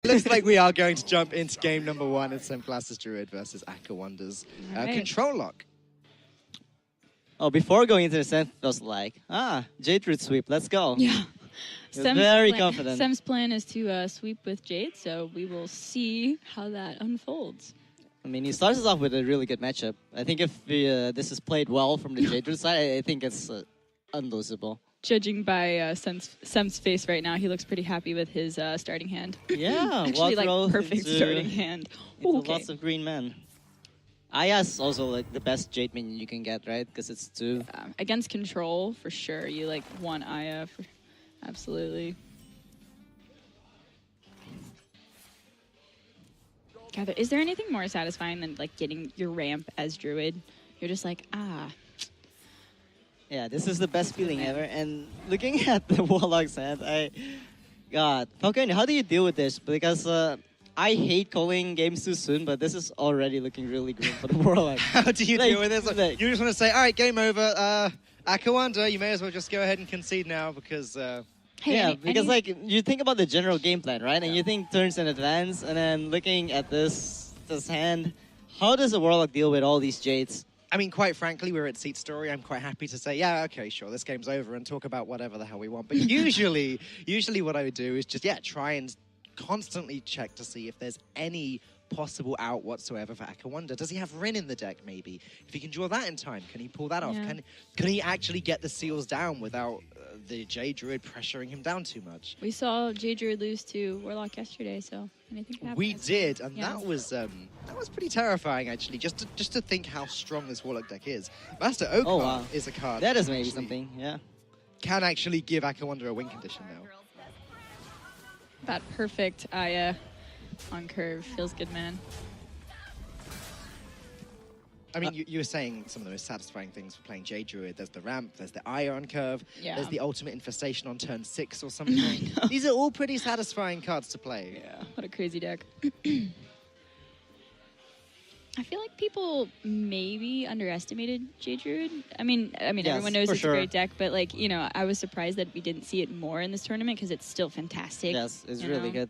Looks like we are going to jump into game number 1 at Senfglas Druid versus AKAWonder's control lock. Oh, before going into the Senf, I was like, Jade Root sweep, let's go. Yeah. Very confident. Sem's plan is to sweep with Jade, so we will see how that unfolds. I mean, he starts us off with a really good matchup. I think if this is played well from the Jade Root side, I think it's unlosable. Judging by Sem's face right now, he looks pretty happy with his starting hand. Yeah, actually, like perfect starting hand. Okay. Lots of green men. Aya's also like the best Jade minion you can get, right? Because it's 2. Against control, for sure. You like want Aya, absolutely. Gather. Is there anything more satisfying than like getting your ramp as Druid? You're just like, Yeah, this is the best feeling ever. And looking at the Warlock's hand, God, Falcon, how do you deal with this? Because I hate calling games too soon, but this is already looking really grim for the Warlock. How do you deal with this? You just want to say, all right, game over. AKAWonder, you may as well just go ahead and concede now because... Hey, because like you think about the general game plan, right? And you think turns in advance, and then looking at this hand, how does a Warlock deal with all these Jades? I mean, quite frankly, we're at SeatStory. I'm quite happy to say, yeah, okay, sure, this game's over and talk about whatever the hell we want. But usually what I would do is just, try and constantly check to see if there's any possible out whatsoever for AKAWonder. Does he have Rin in the deck, maybe? If he can draw that in time, can he pull that off? Can he actually get the seals down without the Jade Druid pressuring him down too much? We saw Jade Druid lose to Warlock yesterday, so anything can happen. We did, and that was pretty terrifying, actually, just to think how strong this Warlock deck is. Master Oak is a card that is maybe something, yeah. Can actually give AKAWonder a win condition now. That perfect Aya on curve feels good, man. I mean, you were saying some of the most satisfying things for playing Jade Druid. There's the ramp, there's the Aya on curve, there's the ultimate infestation on turn 6 or something. These are all pretty satisfying cards to play. Yeah, what a crazy deck. I feel like people maybe underestimated Jade Druid. I mean, yes, everyone knows it's a great deck, but like, you know, I was surprised that we didn't see it more in this tournament because it's still fantastic. Yes, it's really good.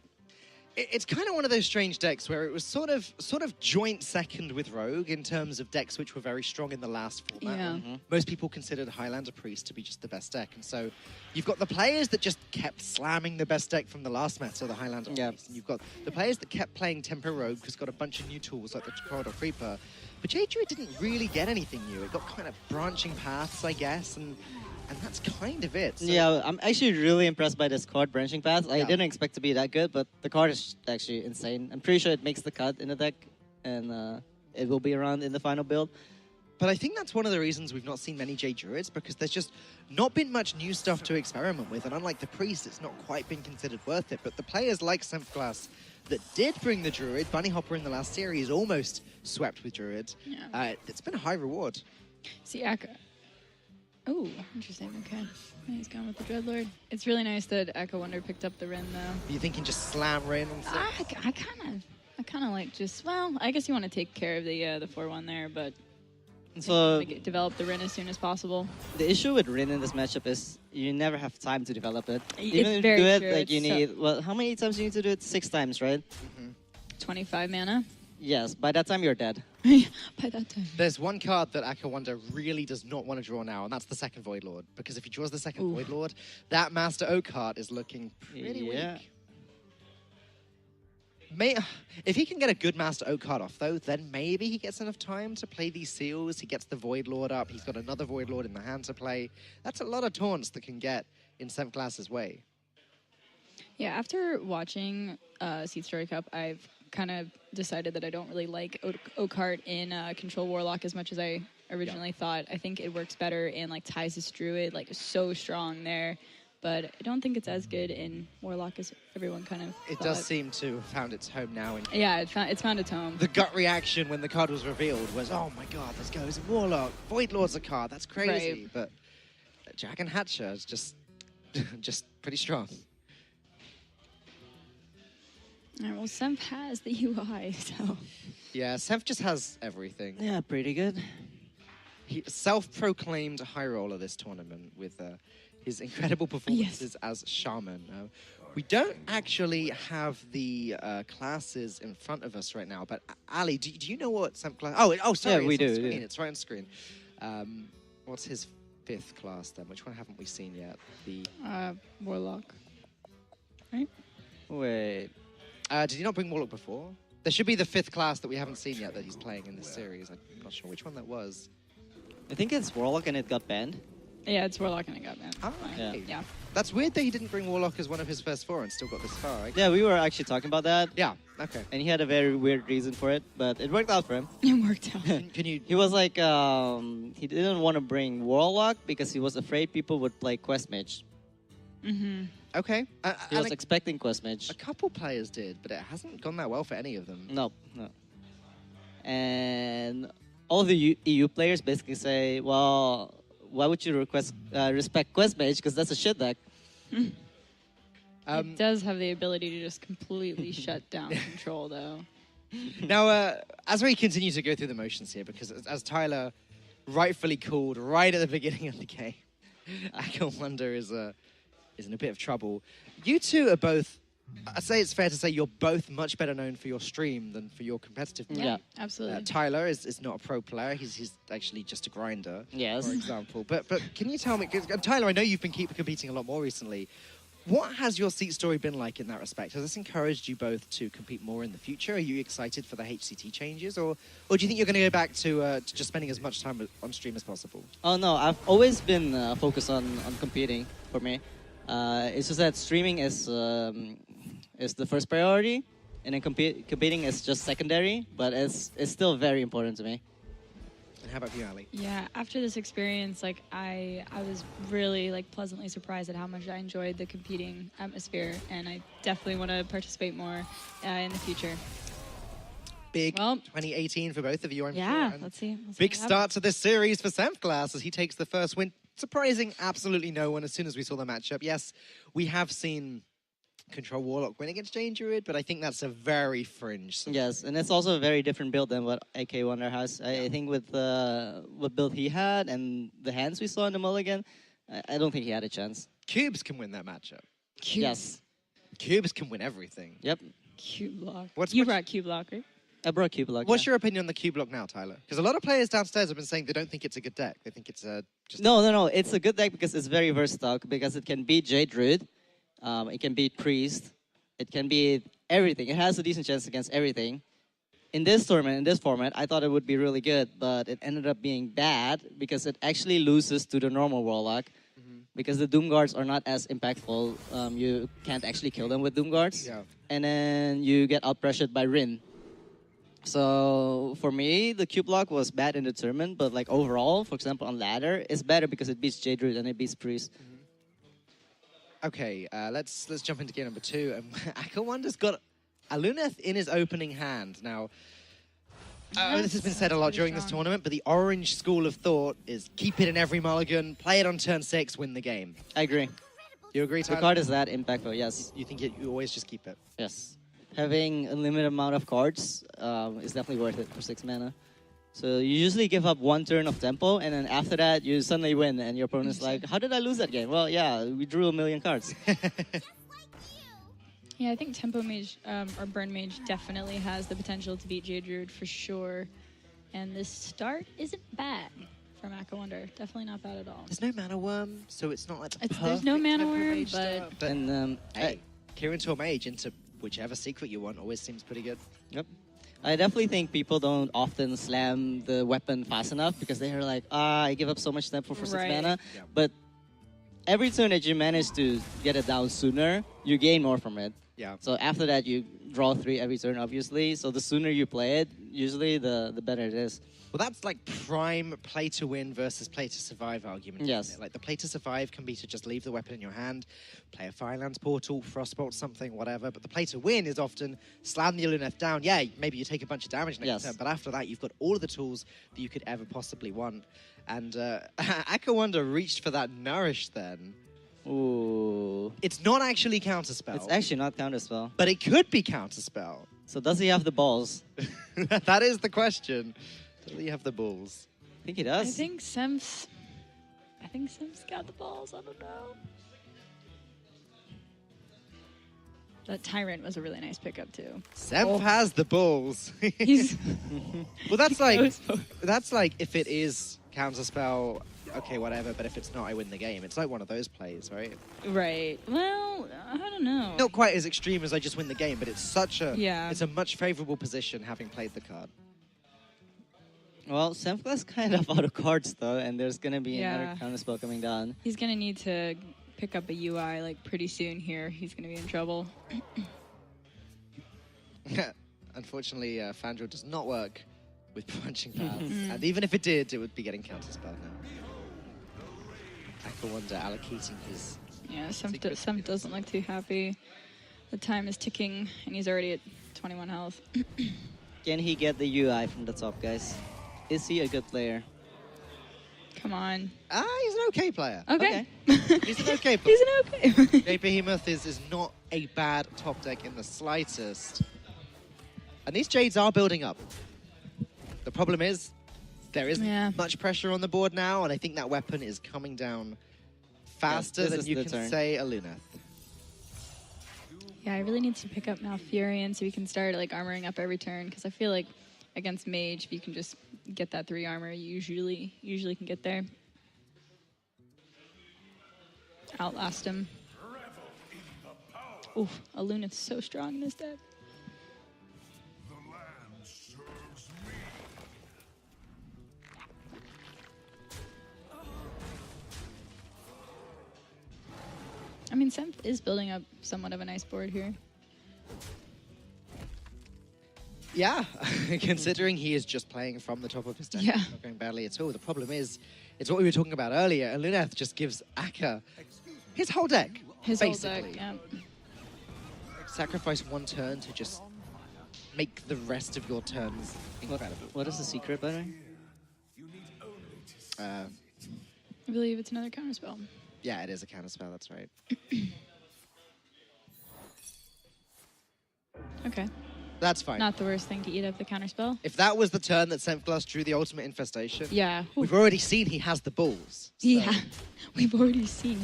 It's kind of one of those strange decks where it was sort of joint second with Rogue in terms of decks which were very strong in the last format. Yeah. Most people considered Highlander Priest to be just the best deck, and so you've got the players that just kept slamming the best deck from the last meta, the Highlander Priest, and you've got the players that kept playing Tempo Rogue because it's got a bunch of new tools like the Corridor Creeper. But Jade Druid didn't really get anything new. It got kind of branching paths, I guess, and that's kind of it. So yeah, I'm actually really impressed by this card, Branching Paths. I didn't expect to be that good, but the card is actually insane. I'm pretty sure it makes the cut in the deck, and it will be around in the final build. But I think that's one of the reasons we've not seen many Jade Druids, because there's just not been much new stuff to experiment with, and unlike the Priest, it's not quite been considered worth it. But the players like Senfglas that did bring the Druid, Bunny Hopper in the last series almost swept with Druid. Yeah. It's been a high reward. See, oh, interesting. Okay. He's gone with the Dreadlord. It's really nice that AKAWonder picked up the Rin, though. Are you thinking just slam Rin? I kind of like just, well, I guess you want to take care of the 4-1 there, but so develop the Rin as soon as possible. The issue with Rin in this matchup is you never have time to develop it. Even if you do it, like you need, well, how many times do you need to do it? 6 times, right? 25 mana. Yes, by that time you're dead. By that time. There's one card that AKAWonder really does not want to draw now, and that's the second Void Lord. Because if he draws the second Void Lord, that Master Oak card is looking pretty weak. If he can get a good Master Oak card off, though, then maybe he gets enough time to play these seals. He gets the Void Lord up. He's got another Void Lord in the hand to play. That's a lot of taunts that can get in Senfglas's way. Yeah, after watching SeatStory Cup, I've kind of decided that I don't really like Oakheart in Control Warlock as much as I originally thought. I think it works better in like Tysus Druid, like so strong there. But I don't think it's as good in Warlock as everyone kind of It thought. does seem to have found its home now. Yeah, it's found its home. The gut reaction when the card was revealed was, oh my god, this goes in Warlock. Void Lord's a card, that's crazy. Right. But Jack and Hatcher is just pretty strong. Alright, well, Senf has the UI, so... Yeah, Senf just has everything. Yeah, pretty good. He self-proclaimed high roller this tournament with his incredible performances as Shaman. We don't actually have the classes in front of us right now, but Ali, do you know what Senfglas? Oh, sorry, Yeah, we it's on do, screen. yeah. It's right on screen. What's his 5th class then? Which one haven't we seen yet? The Warlock. Right? Wait. did he not bring Warlock before? There should be the 5th class that we haven't seen yet that he's playing in this series. I'm not sure which one that was. I think it's Warlock and it got banned. Yeah, it's Warlock and it got banned. Oh, Yeah. okay. Yeah. That's weird that he didn't bring Warlock as one of his first 4 and still got this far. Right? Yeah, we were actually talking about that. Yeah. Okay. And he had a very weird reason for it, but it worked out for him. It worked out. Can you? He was like, he didn't want to bring Warlock because he was afraid people would play Quest Mage. Mm-hmm. Okay. He was expecting Quest Mage. A couple players did, but it hasn't gone that well for any of them. No. And all the EU players basically say, well, why would you respect Quest Mage? Because that's a shit deck. It does have the ability to just completely shut down control, though. Now, as we continue to go through the motions here, because as Tyler rightfully called right at the beginning of the game, AKAWonder is in a bit of trouble. You two are both, I'd say it's fair to say you're both much better known for your stream than for your competitive play. Yeah. Absolutely. Tyler is not a pro player. He's actually just a grinder, Yes. for example. But can you tell me, 'cause, Tyler, I know you've been competing a lot more recently. What has your SeatStory been like in that respect? Has this encouraged you both to compete more in the future? Are you excited for the HCT changes? Or do you think you're going to go back to just spending as much time on stream as possible? Oh, no, I've always been focused on competing for me. It's just that streaming is the first priority, and then competing is just secondary, but it's still very important to me. And how about you, Ali? Yeah, after this experience, like I was really like pleasantly surprised at how much I enjoyed the competing atmosphere, and I definitely want to participate more in the future. Big Well, 2018 for both of you, I'm sure. Yeah, And let's see. big what start happens. to this series for Senfglas as he takes the first win, surprising absolutely no one as soon as we saw the matchup. Yes, we have seen Control Warlock win against Jane Druid, but I think that's a very fringe. Yes, and it's also a very different build than what AKAWonder has. I think with what build he had and the hands we saw in the mulligan, I don't think he had a chance. Cubes can win that matchup. Yes. Cubes can win everything. Yep. Cube Block. What's- You what's- brought Cube Block, right? I brought Cube Lock. What's your opinion on the Cube Block now, Tyler? Because a lot of players downstairs have been saying they don't think it's a good deck. They think it's just... No. It's a good deck because it's very versatile, because it can beat Jade Druid, it can beat Priest, it can beat everything. It has a decent chance against everything. In this tournament, in this format, I thought it would be really good, but it ended up being bad because it actually loses to the normal Warlock. Because the Doom Guards are not as impactful. You can't actually kill them with Doom Guards. Yeah. And then you get out-pressured by Rin. So for me, the Cube Block was bad in the tournament, but like overall, for example, on ladder, it's better because it beats Jade Druid and it beats Priest. Okay, let's jump into game number 2. And AKAWonder's got a Luneth in his opening hand. Now, this has been said a lot That's during pretty this strong. tournament, but the orange school of thought is keep it in every mulligan, play it on turn 6, win the game. I agree. You agree, The Tyler? card is that impactful, yes. You think you always just keep it? Yes. Having a limited amount of cards is definitely worth it for 6 mana. So you usually give up 1 turn of tempo, and then after that, you suddenly win, and your opponent's like, how did I lose that game? Well, yeah, we drew a million cards. Yeah, I think Tempo Mage or Burn Mage definitely has the potential to beat Jade Druid for sure. And this start isn't bad from AKAWonder. Definitely not bad at all. There's no mana worm, so it's not like the There's no perfect mana Tempo worm, Mage but start, And hey, Kieran to a mage into whichever secret you want always seems pretty good. Yep. I definitely think people don't often slam the weapon fast enough because they're like, I give up so much tempo for 6 Right. mana. Yeah. But every turn that you manage to get it down sooner, you gain more from it. Yeah. So after that, you draw 3 every turn, obviously. So the sooner you play it, usually the better it is. Well, that's like prime play to win versus play to survive argument. Yes. Isn't it? Like the play to survive can be to just leave the weapon in your hand, play a Firelands Portal, Frostbolt something, whatever. But the play to win is often slam the Luneth down. Yeah, maybe you take a bunch of damage next Yes. turn, but after that, you've got all of the tools that you could ever possibly want. And AKAWonder reached for that Nourish then. Ooh. It's not actually Counterspell. It's actually not counterspell. But it could be Counterspell. So does he have the balls? That is the question. Does he have the balls? I think he I does. think Sem's got the balls. I don't know. That Tyrant was a really nice pickup too. Senf has the balls. He's Well, that's knows like if it is counterspell, okay, whatever. But if it's not, I win the game. It's like one of those plays, right? right. Well, I don't know. Not quite as extreme as I just win the game, but it's such a it's a much favorable position having played the card. Well, Senfglas kind of out of cards though, and there's gonna be Yeah. another counterspell coming down. He's gonna need to pick up a UI like pretty soon here. He's gonna be in trouble. Unfortunately, Fandral does not work with punching pads, and even if it did, it would be getting counterspell now. AKAWonder allocating his. Yeah, some doesn't look too happy. The time is ticking, and he's already at 21 health. Can he get the UI from the top, guys? Is he a good player? Come on. He's an okay player. Okay. He's an okay player. He's an okay. Jay Behemoth is not a bad top deck in the slightest. And these Jades are building up. The problem is, there isn't much pressure on the board now, and I think that weapon is coming down faster than you can say a Luneth. Yeah, I really need to pick up Malfurion so we can start like armoring up every turn, because I feel like against Mage, if you can just get that 3 armor, you usually can get there. Outlast him. Oof, a Luneth's so strong in this deck. I mean, Senf is building up somewhat of a nice board here. Yeah, considering he is just playing from the top of his deck, Yeah. not going badly at all. The problem is, it's what we were talking about earlier, and Luneth just gives Aka his whole deck, His basically. whole deck, yeah. Sacrifice one turn to just make the rest of your turns incredible. What is the secret, by the way? I believe it's another counterspell. Yeah, it is a counterspell, that's right. Okay. That's fine. Not the worst thing to eat up the counterspell. If that was the turn that Senfglas drew the ultimate infestation, Yeah. we've already seen he has the balls. So. Yeah. We've already seen.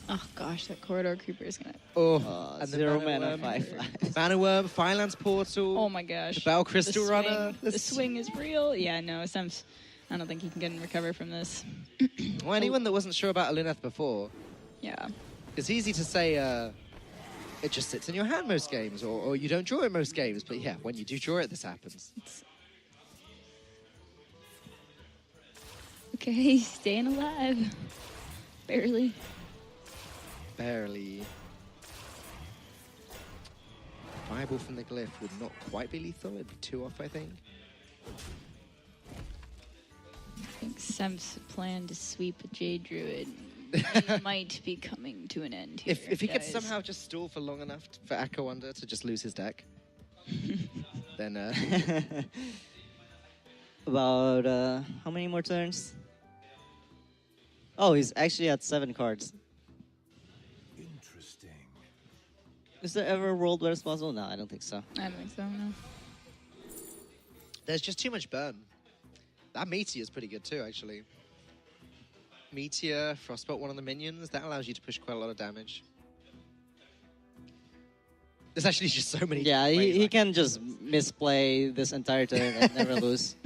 Oh gosh, that corridor creeper is gonna. Oh, and the 0 Mana mana, Worm. 5/5. Mana Worm, Firelands Portal. Oh my gosh. The Bell Crystal swing, Runner. The swing is real. Yeah, no, Sem's. I don't think he can get and recover from this. Well, anyone that wasn't sure about a Luneth before, Yeah. it's easy to say it just sits in your hand most games, or you don't draw it most games. But yeah, when you do draw it, this happens. Okay, staying alive. Barely. Barely. Fireball from the glyph would not quite be lethal. It'd be 2 off, I think. I think Sem's plan to sweep a Jade Druid might be coming to an end here. If he could guys. somehow just stall for long enough for AKAWonder to just lose his deck, then About how many more turns? Oh, he's actually at 7 cards. Interesting. Is there ever a world where it's possible? No, I don't think so. I don't think so, no. there's just too much burn. That Meteor is pretty good too, actually. Meteor, Frostbolt, one of the minions, that allows you to push quite a lot of damage. There's actually just so many. Yeah, ways he I can just misplay this entire turn and never lose.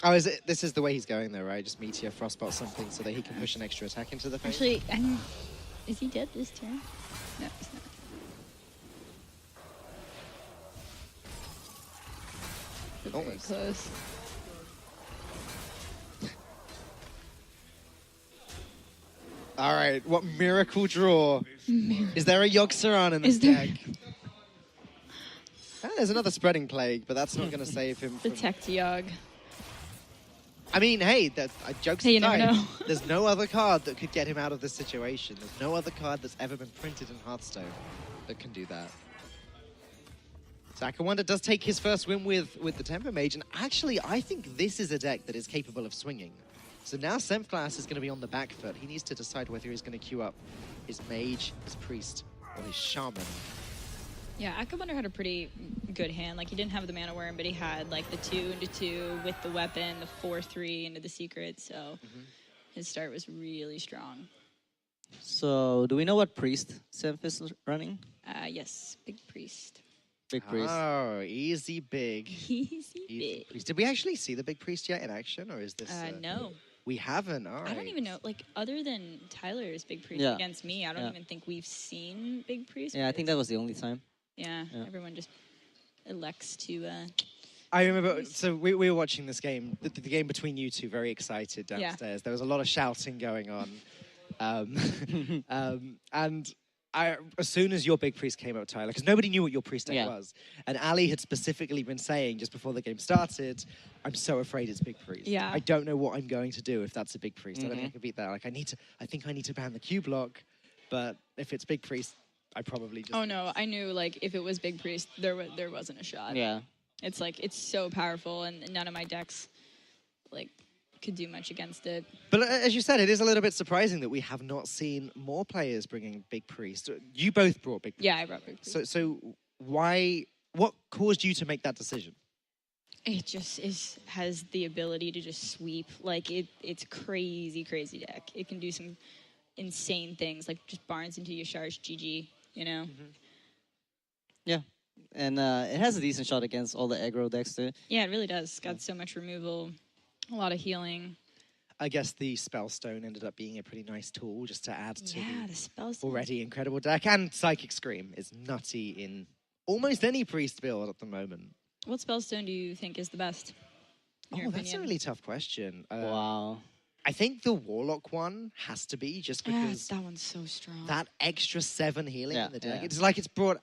Oh, is it? This is the way he's going though, right? Just Meteor, Frostbolt, something, so that he can push an extra attack into the face. Actually, is he dead this turn? No, he's not. Very Almost. close. All right, what miracle draw? Is there a Yogg-Saron in this Is there? deck? There's another Spreading Plague, but that's not going to save him from... Protect Yogg. I mean, hey, jokes Hey, you never aside, know. there's no other card that could get him out of this situation. There's no other card that's ever been printed in Hearthstone that can do that. So AKAWonder does take his first win with the Tempo Mage, and actually, I think this is a deck that is capable of swinging. So now Senfglas is going to be on the back foot. He needs to decide whether he's going to queue up his Mage, his Priest, or his Shaman. Yeah, AKAWonder had a pretty good hand. Like, he didn't have the Mana Worm, but he had, like, the 2/2 with the weapon, the 4/3 into the Secret, so his start was really strong. So, do we know what priest Senf is running? Yes, Big Priest. Big priest. Oh, easy big. Easy Easy big. priest. Did we actually see the big priest yet in action, or is this? No. We haven't. All right. I don't even know. Like, other than Tyler's Big Priest Yeah. against me, I don't Yeah. even think we've seen Big Priest. Yeah, I think that was the only time. Yeah, Yeah. everyone just elects to. I remember. So we were watching this game, the game between you two, very excited downstairs. There was a lot of shouting going on, and as soon as your big priest came out, Tyler, because nobody knew what your priest deck was, and Ali had specifically been saying just before the game started, "I'm so afraid it's big priest. Yeah. I don't know what I'm going to do if that's a big priest. I don't think I can beat that. Like I think I need to ban the Q block, but if it's big priest, I probably just." Oh no, I knew like if it was Big Priest, there wasn't a shot. Yeah. It's like it's so powerful, and none of my decks like could do much against it. But as you said, it is a little bit surprising that we have not seen more players bringing Big Priest. You both brought Big Priest. Yeah, I brought Big Priest. So why? What caused you to make that decision? It just has the ability to just sweep. Like it's crazy deck. It can do some insane things, like just Barnes into Yashar's GG. You know. Yeah. And it has a decent shot against all the aggro decks too. Yeah, it really does. It's got so much removal, a lot of healing. I guess the Spellstone ended up being a pretty nice tool just to add to the spells. already incredible deck. And Psychic Scream is nutty in almost any priest build at the moment. What spellstone do you think is the best? in your Oh, that's a opinion? really tough question. Wow. I think the Warlock one has to be just because that one's so strong. that extra 7 healing Yeah, in the deck. yeah. It's like it's brought.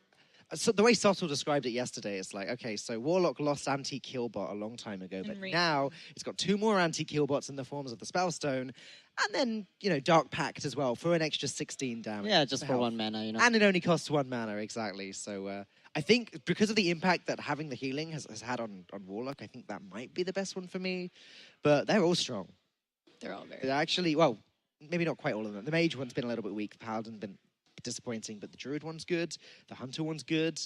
So the way Sottle described it yesterday, it's like, okay, so Warlock lost anti-killbot a long time ago, but right now it's got 2 more anti-killbots in the forms of the Spellstone, and then, Dark Pact as well for an extra 16 damage. Yeah, just for health. 1 mana, you know. And it only costs 1 mana, exactly. So I think because of the impact that having the healing has had on Warlock, I think that might be the best one for me. But they're all strong. They're all very. They're actually, well, maybe not quite all of them. The Mage one's been a little bit weak. The Paladin's been disappointing, but the Druid one's good. The Hunter one's good.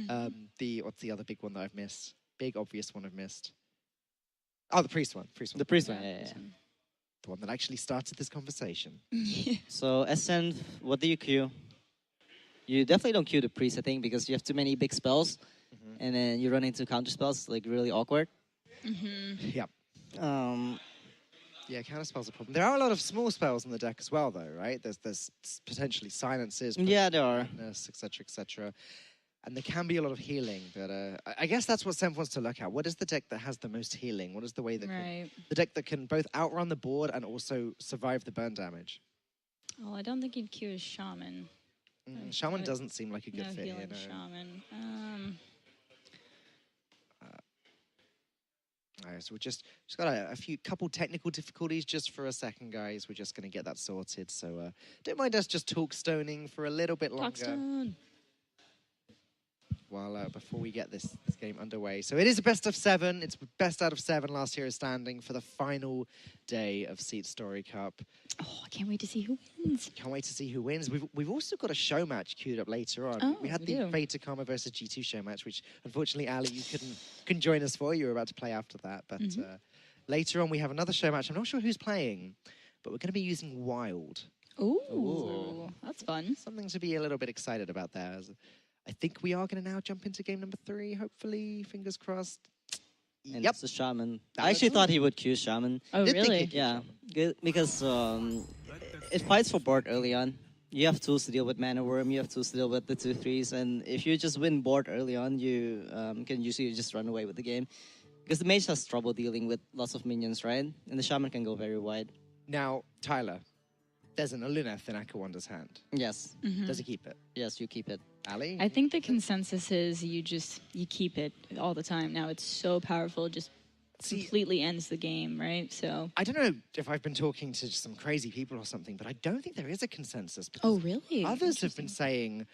What's the other big one that I've missed? Big obvious one I've missed. Oh, the Priest one. The priest one, yeah. The one that actually started this conversation. So, SN, what do you queue? You definitely don't queue the priest, I think, because you have too many big spells, and then you run into counter spells, like really awkward. Yep. Yeah, counterspell's a problem. There are a lot of small spells in the deck as well, though, right? There's potentially silences, Yeah, there are. etc., etc. And there can be a lot of healing, but I guess that's what Senf wants to look at. What is the deck that has the most healing? What is the way that the deck that can both outrun the board and also survive the burn damage? Well, I don't think he'd queue a shaman. Shaman doesn't seem like a good No fit healing here. No. shaman. Alright, so we just got a couple technical difficulties just for a second, guys. We're just going to get that sorted. So don't mind us just talk stoning for a little bit longer. Talkstone. While before we get this game underway. So it is a best of 7. It's best out of 7 last year is standing for the final day of SeatStory Cup. Oh, I can't wait to see who wins. Can't wait to see who wins. We've also got a show match queued up later on. Oh, we had we the do. VIII versus G2 show match, which unfortunately, Ali, you couldn't join us for. You were about to play after that. But later on, we have another show match. I'm not sure who's playing, but we're going to be using Wild. Ooh, that's fun. Something to be a little bit excited about there. I think we are going to now jump into game number 3, hopefully. Fingers crossed. And Yep. it's the shaman. That I actually looks thought he would queue shaman. Oh, Did think really? he'd queue Yeah, good, because it fights for board early on. You have tools to deal with Mana Worm, you have tools to deal with the 2/3s, and if you just win board early on, you can usually just run away with the game. Because the mage has trouble dealing with lots of minions, right? And the shaman can go very wide. Now, Tyler, there's an Aluneth in AKAWonder's hand. Yes, Does he keep it? yes, you keep it. Ali? I think the consensus is you keep it all the time. Now it's so powerful, it just completely ends the game, right? So. I don't know if I've been talking to some crazy people or something, but I don't think there is a consensus. Oh, really? Others have been saying,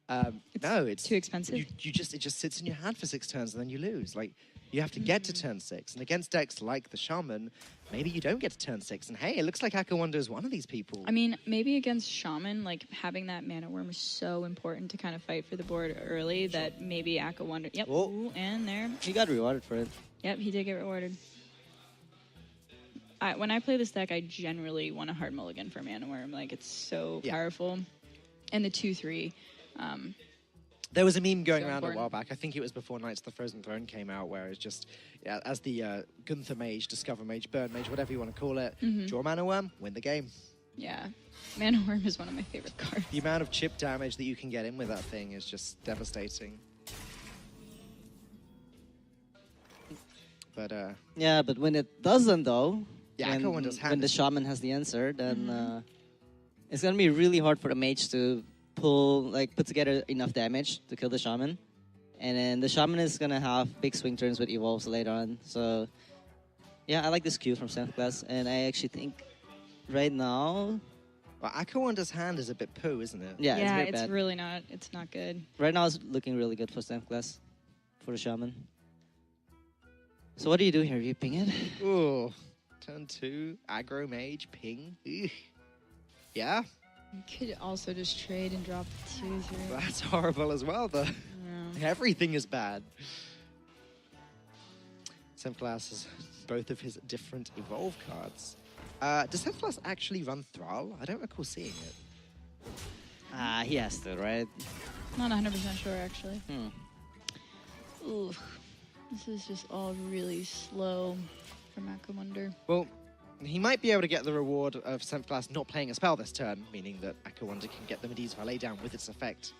no, it's too expensive. It just sits in your hand for 6 turns and then you lose. Like, you have to get to turn 6. And against decks like the Shaman, maybe you don't get to turn 6. And hey, it looks like AKAWonder is one of these people. I mean, maybe against Shaman, like having that Mana Worm is so important to kind of fight for the board early that maybe AKAWonder. Yep. Whoa. Ooh, and there. He got rewarded for it. Yep, he did get rewarded. when I play this deck, I generally want a hard mulligan for Mana Worm. Like, it's so powerful. And the 2/3. There was a meme going So around important. a while back. I think it was before Knights of the Frozen Throne came out, where it's just, as the Gunther Mage, Discover Mage, Burn Mage, whatever you want to call it, draw Mana Worm, win the game. Yeah. Mana Worm is one of my favorite cards. The amount of chip damage that you can get in with that thing is just devastating. But, Yeah, but when it doesn't, though, yeah, AKAWonder's hand when the is- shaman has the answer, then it's gonna be really hard for the mage to put together enough damage to kill the shaman, and then the shaman is gonna have big swing turns with evolves later on. So, yeah, I like this Q from Senfglas, and I actually think right now, Well, AKAWonder's hand is a bit poo, isn't it? yeah, it's very it's bad. really not. It's not good. Right now, it's looking really good for Senfglas, for the shaman. So what do you do here? You ping it? Ooh. Turn 2, aggro mage, ping. Eugh. Yeah, You could also just trade and drop the 2/3. that's horrible as well, though. Yeah. Everything is bad. Senfglas has both of his different evolve cards. Does Senfglas actually run Thrall? I don't recall seeing it. He has to, right? Not 100% sure, actually. Hmm. Ooh. This is just all really slow from AKAWonder. Well, he might be able to get the reward of Senfglas not playing a spell this turn, meaning that AKAWonder can get the Medivh Valet down with its effect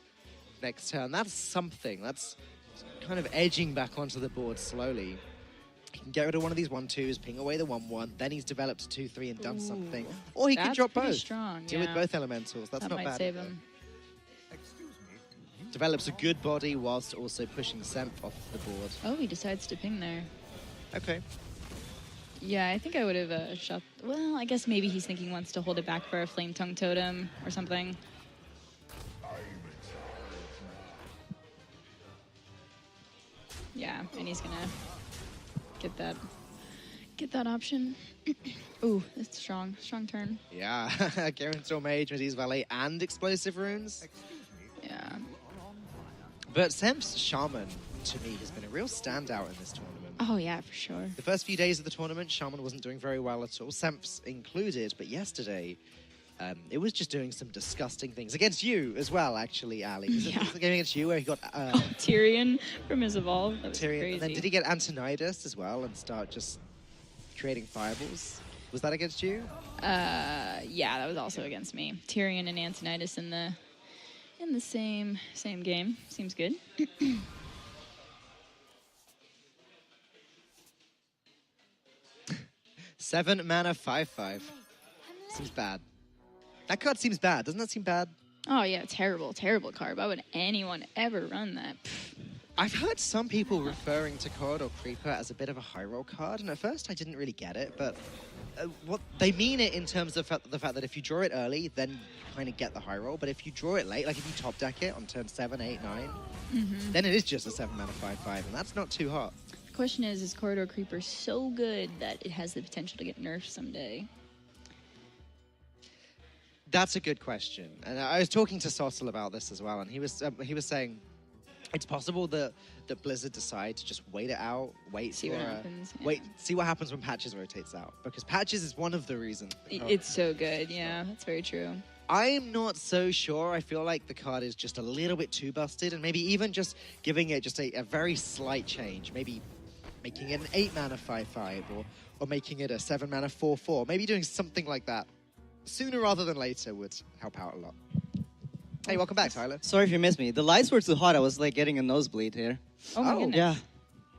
next turn. That's something. That's kind of edging back onto the board slowly. He can get rid of one of these 1/2s, ping away the 1/1, then he's developed a 2/3 and done something. Or he could That's drop pretty both. strong, Deal with yeah. both elementals. That's That not might bad. save either. him. Develops a good body whilst also pushing Senf off the board. Oh, he decides to ping there. Okay. Yeah, I think I would have shot... Well, I guess maybe he's thinking wants to hold it back for a Flame Tongue Totem or something. Yeah, and he's gonna get that option. Ooh, it's strong turn. Yeah, Guarantor Mage, Medivh Valet, and Explosive Runes. Yeah. But Senf's Shaman, to me, has been a real standout in this tournament. Oh yeah, for sure. The first few days of the tournament, Shaman wasn't doing very well at all, Senf's included, but yesterday, it was just doing some disgusting things. Against you as well, actually, Ali. Was it the game against you where he got Tyrion from his evolve. That was Tyrion, crazy. and then did he get Antonidas as well and start just creating fireballs? Was that against you? Yeah, that was also against me. Tyrion and Antonidas in the same game. Seems good. 7 mana, 5/5. Seems bad. That card seems bad. Doesn't that seem bad? Oh yeah, terrible card. Why would anyone ever run that? Pfft. I've heard some people referring to Corridor Creeper as a bit of a high roll card, and at first I didn't really get it, but what they mean it in terms of the fact that if you draw it early, then you kind of get the high roll, but if you draw it late, like if you top deck it on turn 7, 8, 9, then it is just a 7 mana 5/5, and that's not too hot. The question is Corridor Creeper so good that it has the potential to get nerfed someday? That's a good question, and I was talking to Sossel about this as well, and he was saying it's possible that Blizzard decide to just wait it out, See what happens, yeah. see what happens when Patches rotates out, because Patches is one of the reasons. It's so good. Yeah, that's very true. I'm not so sure. I feel like the card is just a little bit too busted, and maybe even just giving it just a very slight change, maybe making it an 8 mana 5/5, or making it a 7 mana 4/4, maybe doing something like that sooner rather than later would help out a lot. Hey, welcome back, Tyler. Sorry if you missed me. The lights were too hot. I was like getting a nosebleed here. Oh my Oh. goodness. Yeah,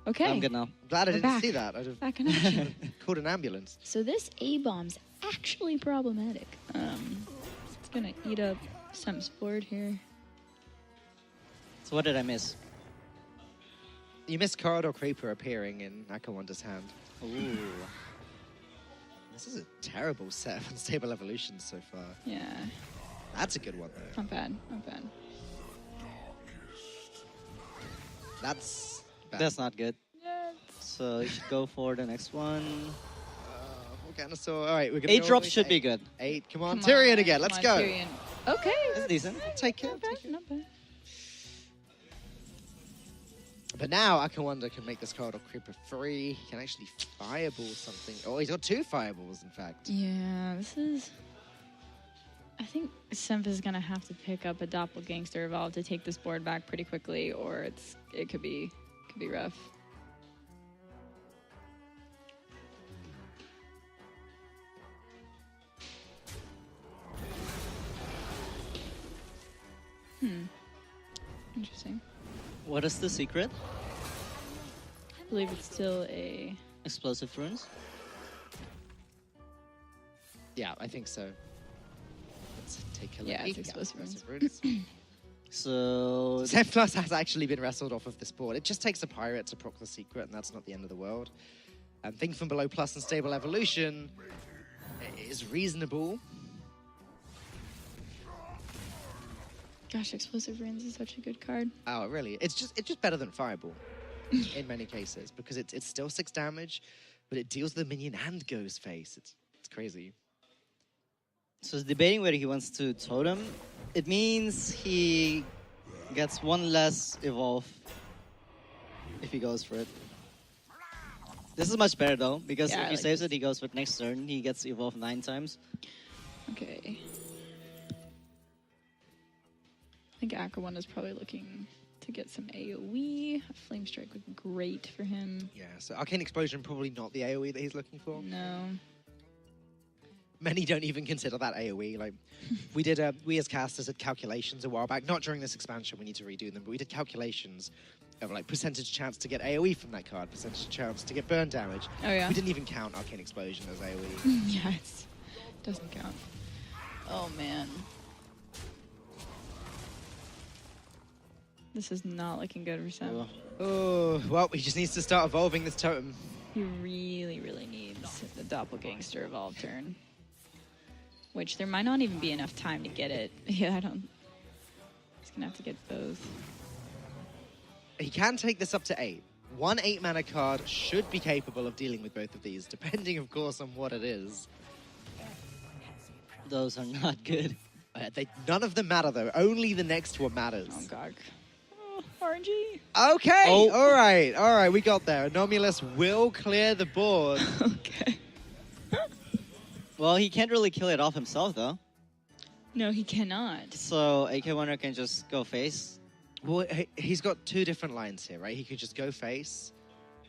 Okay. I'm good now. Glad I We're didn't back. see that. I'd have Back in action. called an ambulance. So this A-bomb's actually problematic. It's gonna eat up Semp's board here. So what did I miss? You missed Corridor Creeper appearing in AKAWonder's hand. Ooh. This is a terrible set of unstable evolutions so far. Yeah, That's a good one, though. not bad, not bad. That's bad. That's not good. So you should go for the next one. Volcanosaur. All right, we're gonna 8 go all drops the way should to be 8. good. 8. Come on, Come Tyrion on, again. come Let's on, go. Tyrion. Okay. That's decent. Take it. Not bad, Take it. not bad. But now AKAWonder can make this card or creeper free. He can actually fireball something. Oh, he's got 2 fireballs, in fact. Yeah, this is... I think Senf is gonna have to pick up a Doppelgangster Evolve to take this board back pretty quickly, or it could be rough. Interesting. What is the secret? I believe it's still a... Explosive runes? Yeah, I think so. Let's take a look. Yeah, it's explosive runes. So... Senfglas has actually been wrestled off of this board. It just takes a pirate to proc the secret, and that's not the end of the world. Thing from below plus and stable evolution is reasonable. Gosh, Explosive Runes is such a good card. Oh, really? It's just better than Fireball in many cases because it's still 6 damage, but it deals the minion and goes face. It's crazy. So he's debating whether he wants to totem. It means he gets 1 less evolve if he goes for it. This is much better though, because Yeah, if I he like saves this. it, he goes for it next turn. He gets evolved 9 times. Okay. I think AKAWonder is probably looking to get some AoE. Flame Strike would be great for him. Yeah, so Arcane Explosion probably not the AoE that he's looking for. No. Many don't even consider that AoE. Like, we as casters did calculations a while back, not during this expansion, we need to redo them, but we did calculations of like percentage chance to get AoE from that card, percentage chance to get burn damage. Oh, yeah? We didn't even count Arcane Explosion as AoE. Yeah, it doesn't count. Oh, man. This is not looking good for Sam. Oh, well, he just needs to start evolving this totem. He really, really needs the Doppelgangster Evolve turn. Which there might not even be enough time to get it. Yeah, I don't... He's gonna have to get both. He can take this up to 8. 1 8-mana card should be capable of dealing with both of these, depending, of course, on what it is. Those are not good. None of them matter, though. Only the next one matters. Oh, God. Oh, RNG. Okay, Oh. all right, we got there. Anomalous will clear the board. Okay. Well, he can't really kill it off himself, though. No, he cannot. So AKAWonder can just go face. Well, he's got 2 different lines here, right? He could just go face,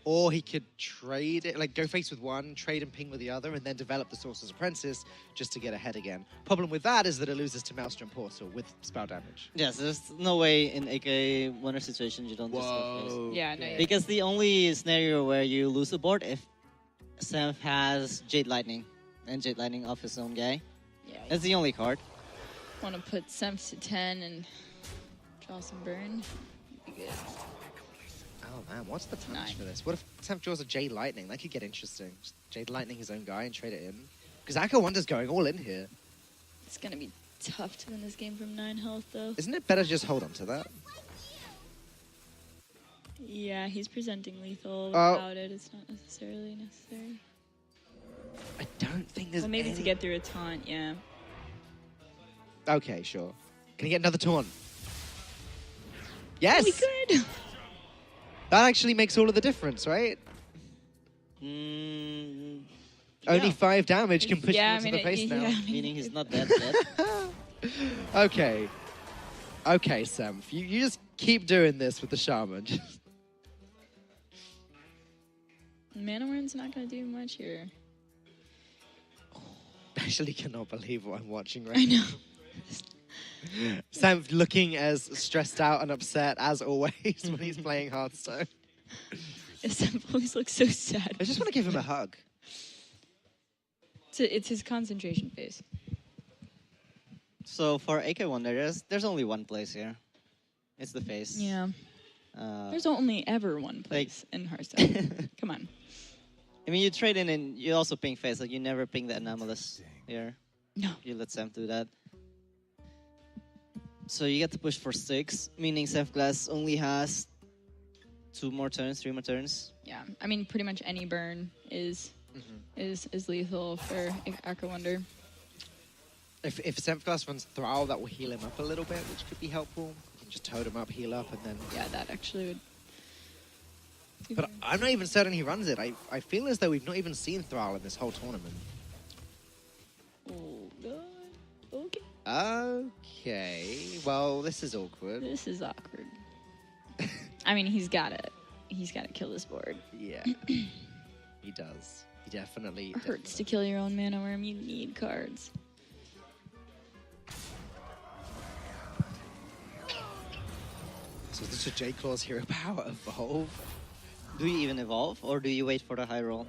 or he could trade it, like go face with one, trade and ping with the other, and then develop the Sorcerer's Apprentice just to get ahead again. Problem with that is that it loses to Maelstrom Portal with spell damage. Yes, there's no way in AKAWonder situation you don't just go face. Yeah, no, yeah. Because the only scenario where you lose the board if Senf has Jade Lightning and Jade Lightning off his own guy. Yeah, That's the only card. want to put Senf to 10 and draw some burn. Be good. Oh man, what's the punish 9. for this? What if Senf draws a Jade Lightning? That could get interesting. Just Jade Lightning his own guy and trade it in. Because AKAWonder's going all in here. It's gonna be tough to win this game from 9 health, though. Isn't it better to just hold on to that? Yeah, he's presenting lethal Oh. without it. It's not necessarily necessary. I don't think there's Well, maybe any... to get through a taunt, yeah. Okay, sure. Can he get another taunt? Yes! We could! That actually makes all of the difference, right? Mm, Only yeah. 5 damage can push Yeah, him into the face now. Meaning he's not dead yet. Okay. Okay, Senf. You just keep doing this with the Shaman. Mana Wyrm's not gonna do much here. Actually cannot believe what I'm watching right I know. now. Senf looking as stressed out and upset as always when he's playing Hearthstone. Senf always looks so sad. I just want to give him a hug. It's his concentration phase. So for AKAWonder, there's only one place here. It's the face. Yeah. Uh, There's only ever one place in Hearthstone. Come on. I mean, you trade in and you also ping face. Like, you never ping the Anomalous here. No. You let Senf do that. So you get to push for 6, meaning Senfglas only has 2 more turns, 3 more turns. Yeah. I mean, pretty much any burn is lethal for AKAWonder. If Senfglas runs Thrall, that will heal him up a little bit, which could be helpful. You can just totem up, heal up, and then... Yeah, that actually would But I'm not even certain he runs it. I feel as though we've not even seen Thrall in this whole tournament. Oh god. Okay. Okay. Well, this is awkward. This is awkward. I mean, he's got to kill this board. Yeah. He does. He definitely It hurts to kill your own mana worm. You need cards. So is this a J-Claw's Hero Power evolve? Do you even evolve, or do you wait for the high roll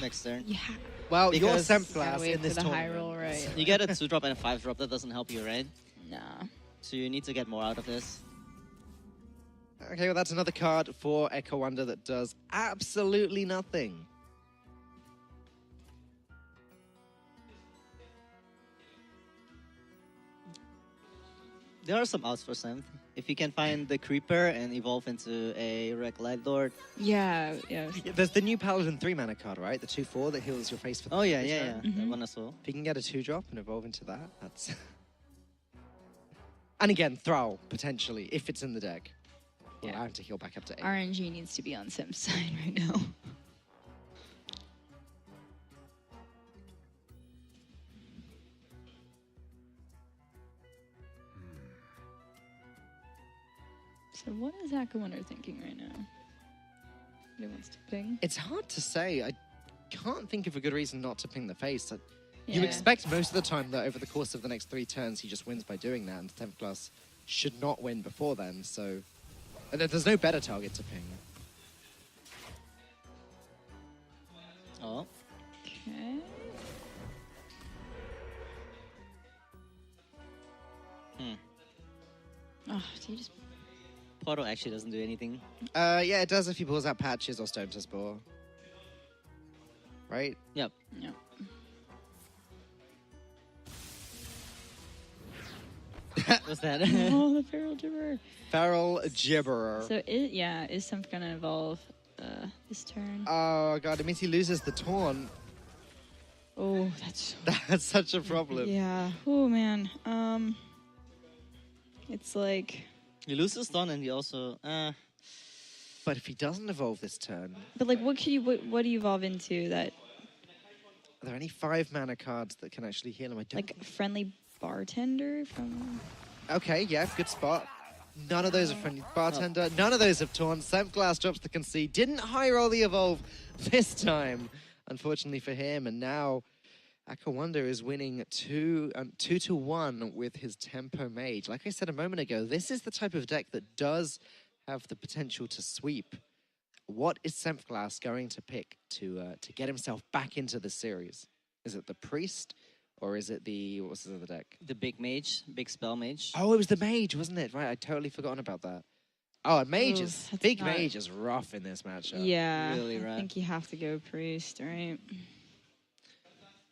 next turn? Yeah. Well, your Because- Senfglas wait in this for the tournament. high roll, right? You get a 2-drop and a 5-drop. That doesn't help you, right? Nah. So you need to get more out of this. Okay, well, that's another card for AKAWonder that does absolutely nothing. There are some outs for Senf. If you can find the Creeper and evolve into a Wreck Light Lord. Yeah, yeah. Yeah, there's the new Paladin 3-mana card, right? The 2/4 that heals your face for the Oh yeah, this yeah, round. yeah. Mhm. That one as well. If you can get a 2-drop and evolve into that, that's... And again, Thrall, potentially, if it's in the deck. Well, Yeah. I have to heal back up to 8. RNG needs to be on Sim's side right now. So what is AKAWonder thinking right now? What he wants to ping? It's hard to say. I can't think of a good reason not to ping the face. You Yeah. expect most of the time that over the course of the next 3 turns, he just wins by doing that, and Senfglas should not win before then, so... And there's no better target to ping. Oh. Okay. Oh, do you just... Portal actually doesn't do anything. Yeah, it does if he pulls out Patches or Stone to Spore. Right? Yep. No. What's that? Oh, the Feral Gibber. Feral Gibberer. So, is Simp gonna evolve this turn? Oh, God, it means he loses the Taunt. Oh, that's... That's such a problem. Yeah. Oh, man. It's like... You lose the stun and you also... But if he doesn't evolve this turn, But, like, what do you evolve into that... are there any 5-mana cards that can actually heal him? I don't Like, friendly bartender from... Okay, yeah, good spot. None of those are friendly bartender. None of those have torn. Senfglas drops the concede. Didn't high roll the evolve this time, unfortunately for him. And now AKAWonder is winning 2-1 with his Tempo Mage. Like I said a moment ago, this is the type of deck that does have the potential to sweep. What is Senfglas going to pick to get himself back into the series? Is it the Priest? Or is it the... What's the other deck? The big mage, big spell mage. Oh, it was the Mage, wasn't it? Right, I'd totally forgotten about that. Oh, a Mage Oof, is... that's Big not- Mage is rough in this matchup. Yeah. Really I rough. think you have to go priest, right?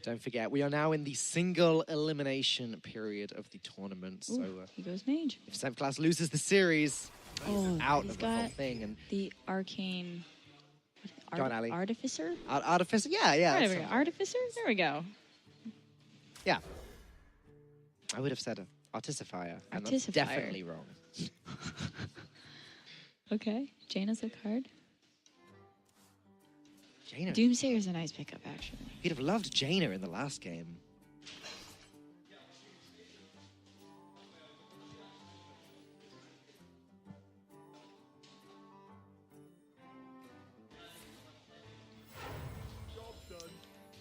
Don't forget, we are now in the single elimination period of the tournament. So Ooh, he goes mage. if Senfglas loses the series, Oh, out he's of the whole got thing. And the arcane... Go on, Ali. Artificer? Artificer, yeah. There that's we go. something. Artificer? There we go. Yeah. I would have said Artifier, and that's Artifier. definitely wrong. Okay. Jaina's a card. Jaina. Doomsayer's a nice pickup, actually. You'd have loved Jaina in the last game.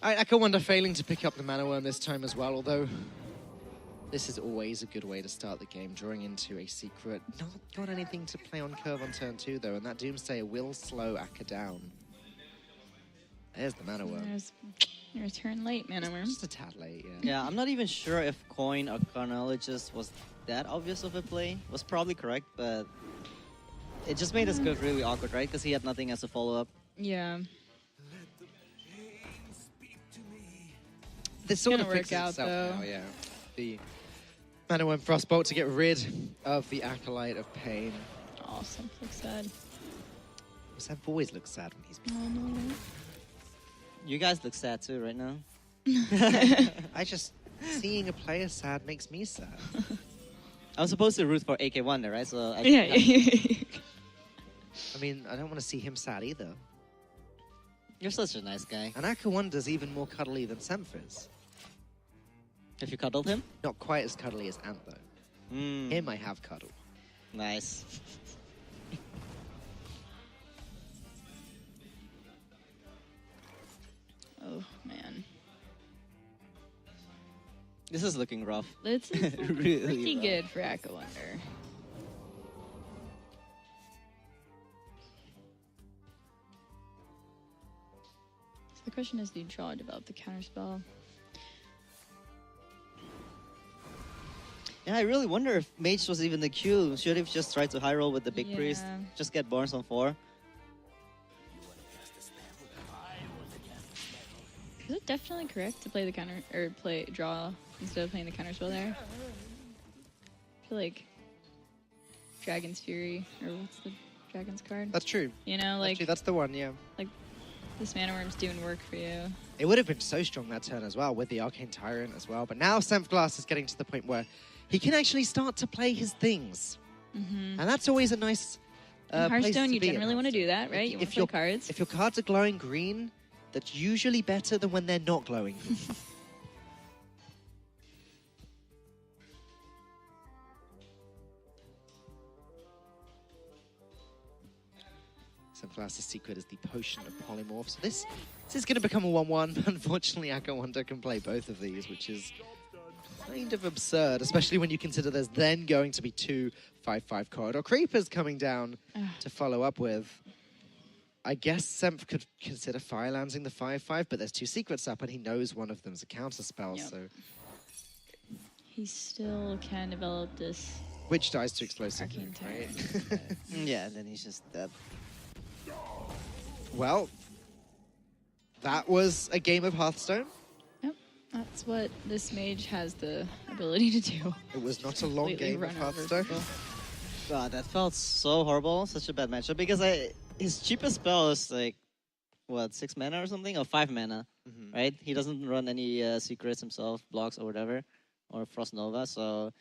I can wonder failing to pick up the Mana Worm this time as well, although this is always a good way to start the game, drawing into a secret. Not got anything to play on curve on turn 2, though, and that Doomsayer will slow Akka down. There's the Mana Worm. There's your turn late, Mana Worm. Just a tad late, yeah. Yeah, I'm not even sure if Coin or Chronologist was that obvious of a play. Was probably correct, but it just made us go really awkward, right? Because he had nothing as a follow-up. Yeah. This sort gonna of work fixes out, itself though. now, yeah. The Mana Worm Frostbolt to get rid of the Acolyte of Pain. Awesome. Looks sad. Sam always looks sad when he's... Oh, no. You guys look sad too right now. I just... Seeing a player sad makes me sad. I was supposed to root for AKAWonder, right? So I I mean, I don't want to see him sad either. You're such a nice guy. And AKAWonder's even more cuddly than Senf is. Have you cuddled him? Not quite as cuddly as Ant, though. Him I have cuddled. Nice. Oh, man. This is looking rough. It's Really pretty rough. good for AKAWonder. So the question is, do you draw or develop the counterspell? Yeah, I really wonder if Mage was even the Q. Should have just tried to high roll with the Big Priest. Yeah. Just get Barnes on 4. Is it definitely correct to play the counter or draw instead of playing the counterspell there? I feel like Dragon's Fury, or what's the Dragon's card? That's true. You know, like That's the one, yeah. like this Mana Worm's doing work for you. It would have been so strong that turn as well, with the Arcane Tyrant as well. But now Senfglas is getting to the point where he can actually start to play his things. And that's always a nice In place Hearthstone, to you be in generally want to do Hearthstone. that, right? You want to your play cards. If your cards are glowing green, that's usually better than when they're not glowing green. Senfglas' secret is the Potion of Polymorph. So this is going to become a 1-1, but unfortunately AKAWonder can play both of these, which is kind of absurd, especially when you consider there's then going to be 2 5/5 corridor creepers coming down to follow up with. I guess Senf could consider fire landing the 5/5, but there's 2 secrets up and he knows one of them's a counter spell, Yep. so He still can develop this. which dies to explosive, Arcane right? Yeah, and then he's just dead. Well, that was a game of Hearthstone. Yep, that's what this mage has the ability to do. It was not a long Completely game of run over Hearthstone. people. God, that felt so horrible. Such a bad matchup because his cheapest spell is like, what, 6 mana or something? Or 5 mana, right? He doesn't run any secrets himself, blocks or whatever, or Frost Nova, so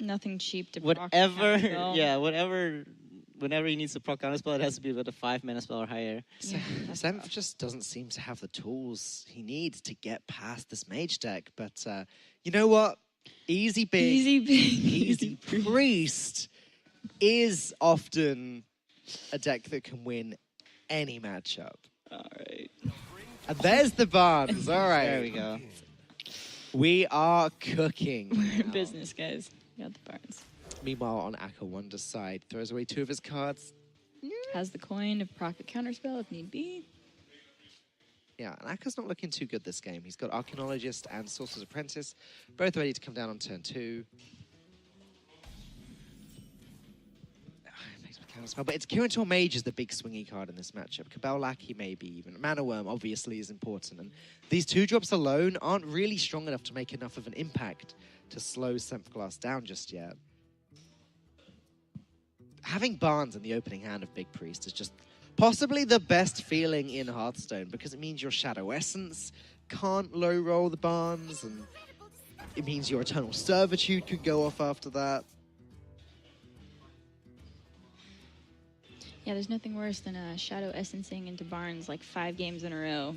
Nothing cheap to proc whatever, counterspell. yeah, whenever he needs to proc counterspell, it has to be with a 5 mana spell or higher. Yeah, that's Senf rough. just doesn't seem to have the tools he needs to get past this mage deck. But you know what? Easy big, Easy big, easy priest is often a deck that can win any matchup. All right. And there's the Barnes. All right. There we go. We are cooking. We're in business, guys. Got the Barnes. Meanwhile, on AKAWonder's side, throws away 2 of his cards. Has the coin to proc a counterspell if need be. Yeah, and Aka's not looking too good this game. He's got Archaeologist and Sorcerer's Apprentice, both ready to come down on turn 2. But it's Kirintor Mage is the big swingy card in this matchup. Cabal Lackey maybe even. Mana Worm obviously is important. And these 2 drops alone aren't really strong enough to make enough of an impact to slow Senfglas down just yet. Having Barnes in the opening hand of Big Priest is just possibly the best feeling in Hearthstone because it means your Shadow Essence can't low roll the Barnes, and it means your Eternal Servitude could go off after that. Yeah, there's nothing worse than Shadow Essencing into Barnes like 5 games in a row.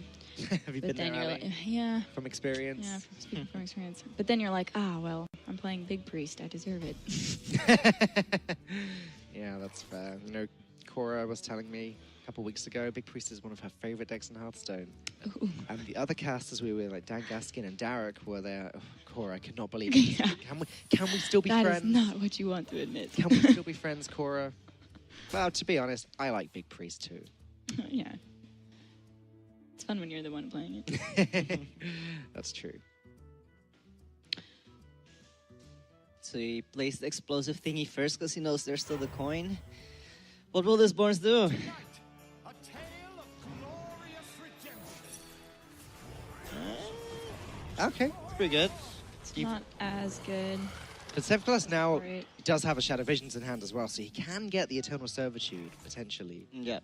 Have you But been then there, you're Ali? like, yeah, From experience? yeah, speaking from experience. But then you're like, well, I'm playing Big Priest. I deserve it. Yeah, that's fair. You know, Cora was telling me a couple weeks ago, Big Priest is one of her favorite decks in Hearthstone. Ooh. And the other casters we were like Dan Gaskin and Derek were there. Oh, Cora, I could not believe it. Yeah. Can we still be That friends? is not what you want to admit. Can we still be friends, Cora? Well, to be honest, I like Big Priest too. Yeah. It's fun when you're the one playing it. That's true. So he plays the explosive thingy first because he knows there's still the coin. What will this Barnes do? Okay. It's pretty good. It's not as good. But Senfglas now Right. does have a Shadow Visions in hand as well, so he can get the Eternal Servitude, potentially. Yeah.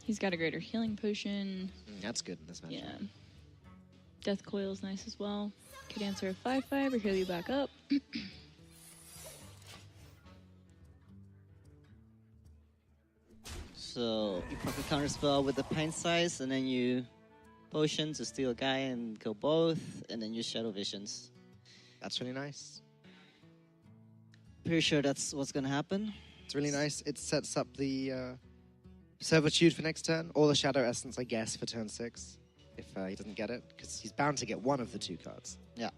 He's got a greater healing potion. That's good in this match. Yeah. Death Coil's nice as well. Could answer a 5/5 or heal you back up. So you proc a counter spell with the pint size, and then you potion to steal a guy and kill both, and then use Shadow Visions. That's really nice. Pretty sure that's what's gonna happen. It's really nice. It sets up the Servitude for next turn, or the Shadow Essence, I guess, for turn 6, if he doesn't get it, because he's bound to get one of the 2 cards. Yeah.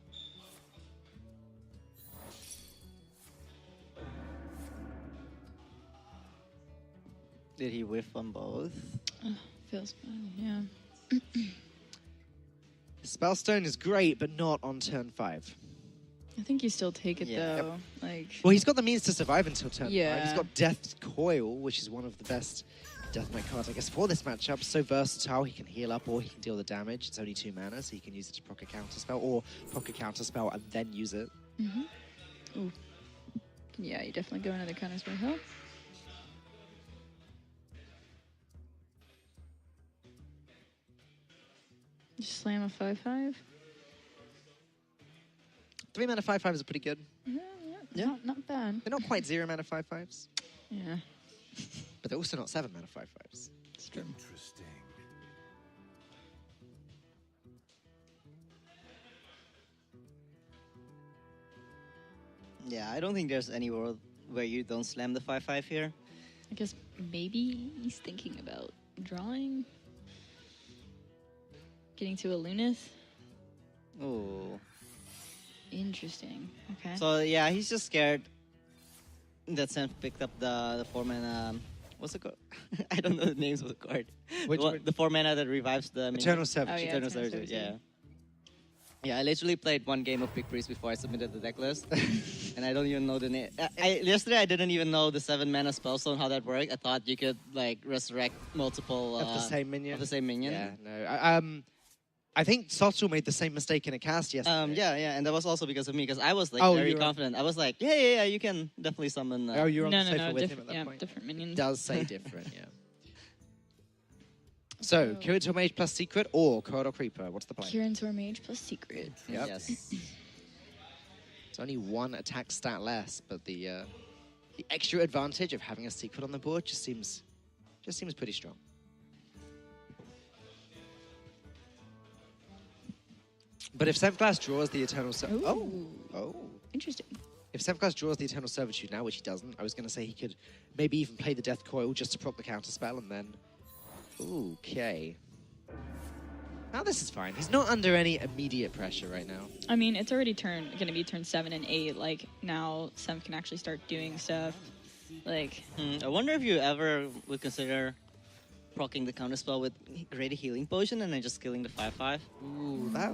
Did he whiff on both? Feels bad, yeah. Spellstone is great, but not on turn 5. I think you still take it Yeah. though. Like, Well, he's got the means to survive until turn 5. Yeah. He's got Death's Coil, which is one of the best Death Knight cards, I guess, for this matchup. So versatile, he can heal up or he can deal the damage. It's only 2 mana, so he can use it to proc a counterspell, or proc a counterspell and then use it. ooh. Yeah, you definitely go another counter spell help. Just slam a 5/5. 3 mana 5/5s are pretty good. Yeah. Not bad. They're not quite 0 mana 5/5s, Yeah, but they're also not 7 mana 5/5s. it's true. Interesting. Yeah, I don't think there's any world where you don't slam the 5/5 here. I guess maybe he's thinking about drawing. Getting to a Lunith. Oh. Interesting. Okay. So yeah, he's just scared that Senf picked up the 4 mana. What's the card? I don't know the names of the card. Which one? The 4 mana that revives the minion. Eternal Servitude. Oh, yeah. Eternal Eternal Servitude, Servitude. yeah. Yeah, I literally played 1 game of Big Priest before I submitted the deck list, and I don't even know the name. Yesterday, I didn't even know the 7 mana spellstone, how that worked. I thought you could like resurrect multiple Of the same minion. Of the same minion. Yeah, no. I think Sotul made the same mistake in a cast yesterday. Yeah, and that was also because of me, because I was like Oh, very you were- confident. I was like, yeah, you can definitely summon. Oh, you were on no, the no, sofa no. with him at that Yeah, point. different minions. Does say different, yeah. So, Kiritor Mage plus Secret or Corridor Creeper? What's the plan? Kirin Tor Mage plus Secret. Yep. Yes. It's only 1 attack stat less, but the extra advantage of having a Secret on the board just seems pretty strong. But if Senfglas draws the Eternal Ooh. Interesting. If Senfglas draws the Eternal Servitude now, which he doesn't, I was going to say he could maybe even play the Death Coil just to proc the counterspell and then... Okay. Now this is fine. He's not under any immediate pressure right now. I mean, it's already going to be turn 7 and 8. Like, now Senf can actually start doing stuff. Like, I wonder if you ever would consider proccing the counterspell with Greater Healing Potion and then just killing the 5/5. Ooh, that...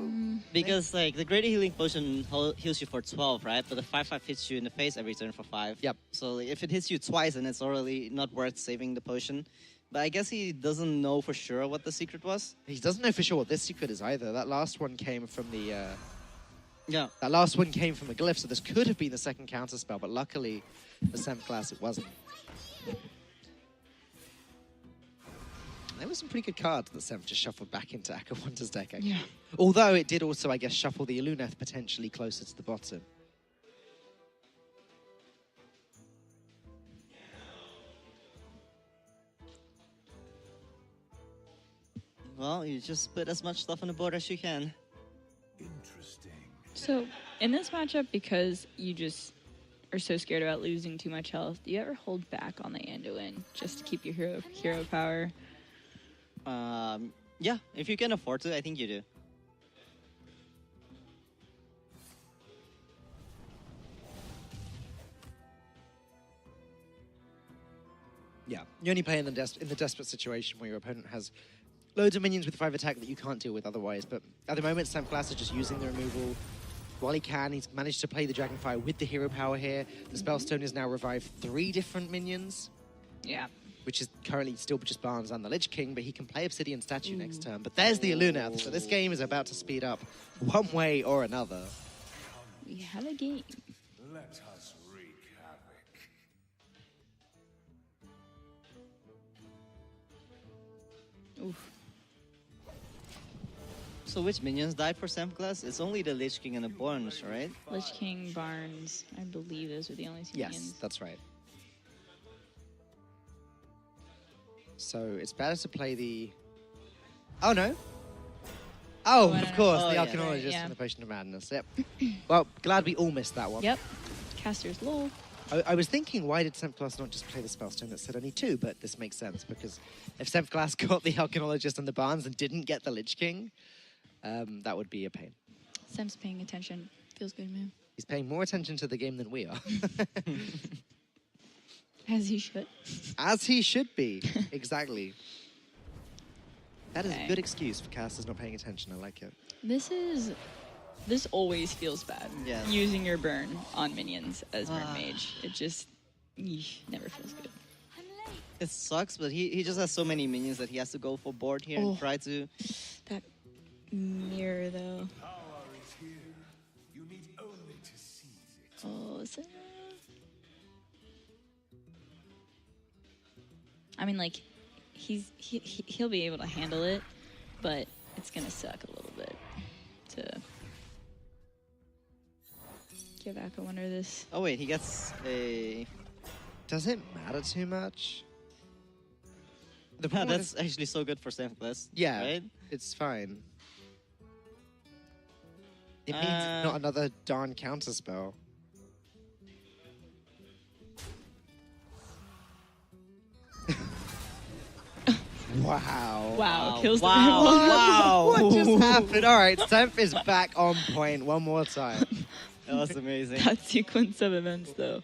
Because like the Greater Healing Potion heals you for 12, right? But the 5/5 hits you in the face every turn for 5. Yep. So like, if it hits you twice, then it's already not worth saving the potion. But I guess he doesn't know for sure what the secret was. He doesn't know for sure what this secret is either. That last one came from the... Yeah. That last one came from a glyph, so this could have been the second counterspell, but luckily for Senfglas it wasn't. There were some pretty good cards that Senf just shuffled back into AKAWonder's deck, actually. yeah. Although it did also, I guess, shuffle the Iluneth potentially closer to the bottom. Well, you just put as much stuff on the board as you can. Interesting. So, in this matchup, because you just are so scared about losing too much health, do you ever hold back on the Anduin just to keep your hero power? Yeah, if you can afford to, I think you do. Yeah, you only play in the desperate situation where your opponent has loads of minions with 5 attack that you can't deal with otherwise. But at the moment, Senfglas is just using the removal while he can. He's managed to play the Dragonfire with the hero power here. The Spellstone has now revived 3 different minions, Yeah. which is currently still just Barnes and the Lich King, but he can play Obsidian Statue next turn. But there's the Iluneth, so this game is about to speed up one way or another. We have a game. Let us wreak havoc. Oof. So which minions died for Senfglas? It's only the Lich King and the Borns, right? Lich King, Barnes, I believe those are the only 2 Yes, minions. that's right. So it's better to play the... Oh, no. Oh, I of don't course, know. the Oh, yeah. Archaeologist Yeah. and the Potion of Madness. Yep. Well, glad we all missed that one. Yep. Casters lol. I was thinking, why did Senfglas not just play the Spellstone that said only 2? But this makes sense, because if Senfglas got the Archaeologist and the Barnes and didn't get the Lich King, that would be a pain. Sam's paying attention. Feels good, man. He's paying more attention to the game than we are. As he should. As he should be. Exactly. That is a Okay. good excuse for casters not paying attention. I like it. This always feels bad. Yeah. Using your burn on minions as burn mage. It just never feels good. It sucks, but he just has so many minions that he has to go for board here and Oh. try to... That mirror though. Power is here. You need only to seize it. Oh, is it? I mean, like, he'll be able to handle it, but it's gonna suck a little bit to give AKAWonder this. Oh wait, he gets a... Does it matter too much? The Ah, problem that's is- actually so good for Senfglas. yeah, Right? it's fine. It means Uh, not another darn counterspell. Wow. Wow, kills the wow, red one. wow. What just happened? All right, Senf is back on point one more time. That was amazing. That sequence of events, though.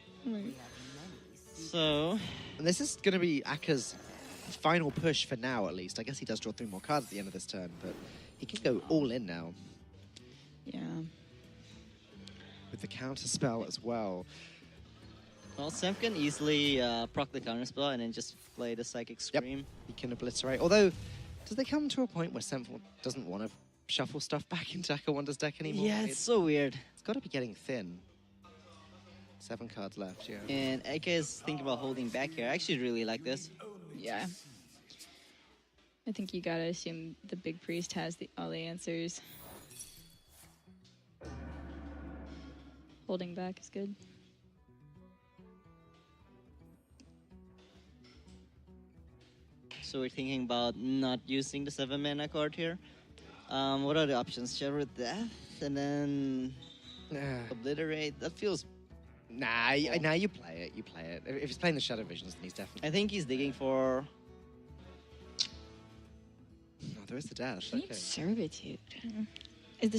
So, And this is going to be Aka's final push for now, at least. I guess he does draw 3 more cards at the end of this turn, but he can go all in now Yeah. with the counter spell as well. well, Senf can easily proc the counterspell and then just play the Psychic Yep. Scream. He can obliterate. Although, does they come to a point where Senf doesn't want to shuffle stuff back into AKAWonder's deck anymore? Yeah, it's so weird. It's got to be getting thin. 7 cards left, yeah. And AK is thinking about holding back here. I actually really like this. Yeah. I think you gotta assume the big priest has all the answers. Holding back is good. So we're thinking about not using the 7-mana card here. What are the options? Shadow Death and then Obliterate. That feels... Nah, now you play it. You play it. If he's playing the Shadow Visions, then he's definitely... I think he's digging for... No, there is the dash. Deep Okay. Servitude.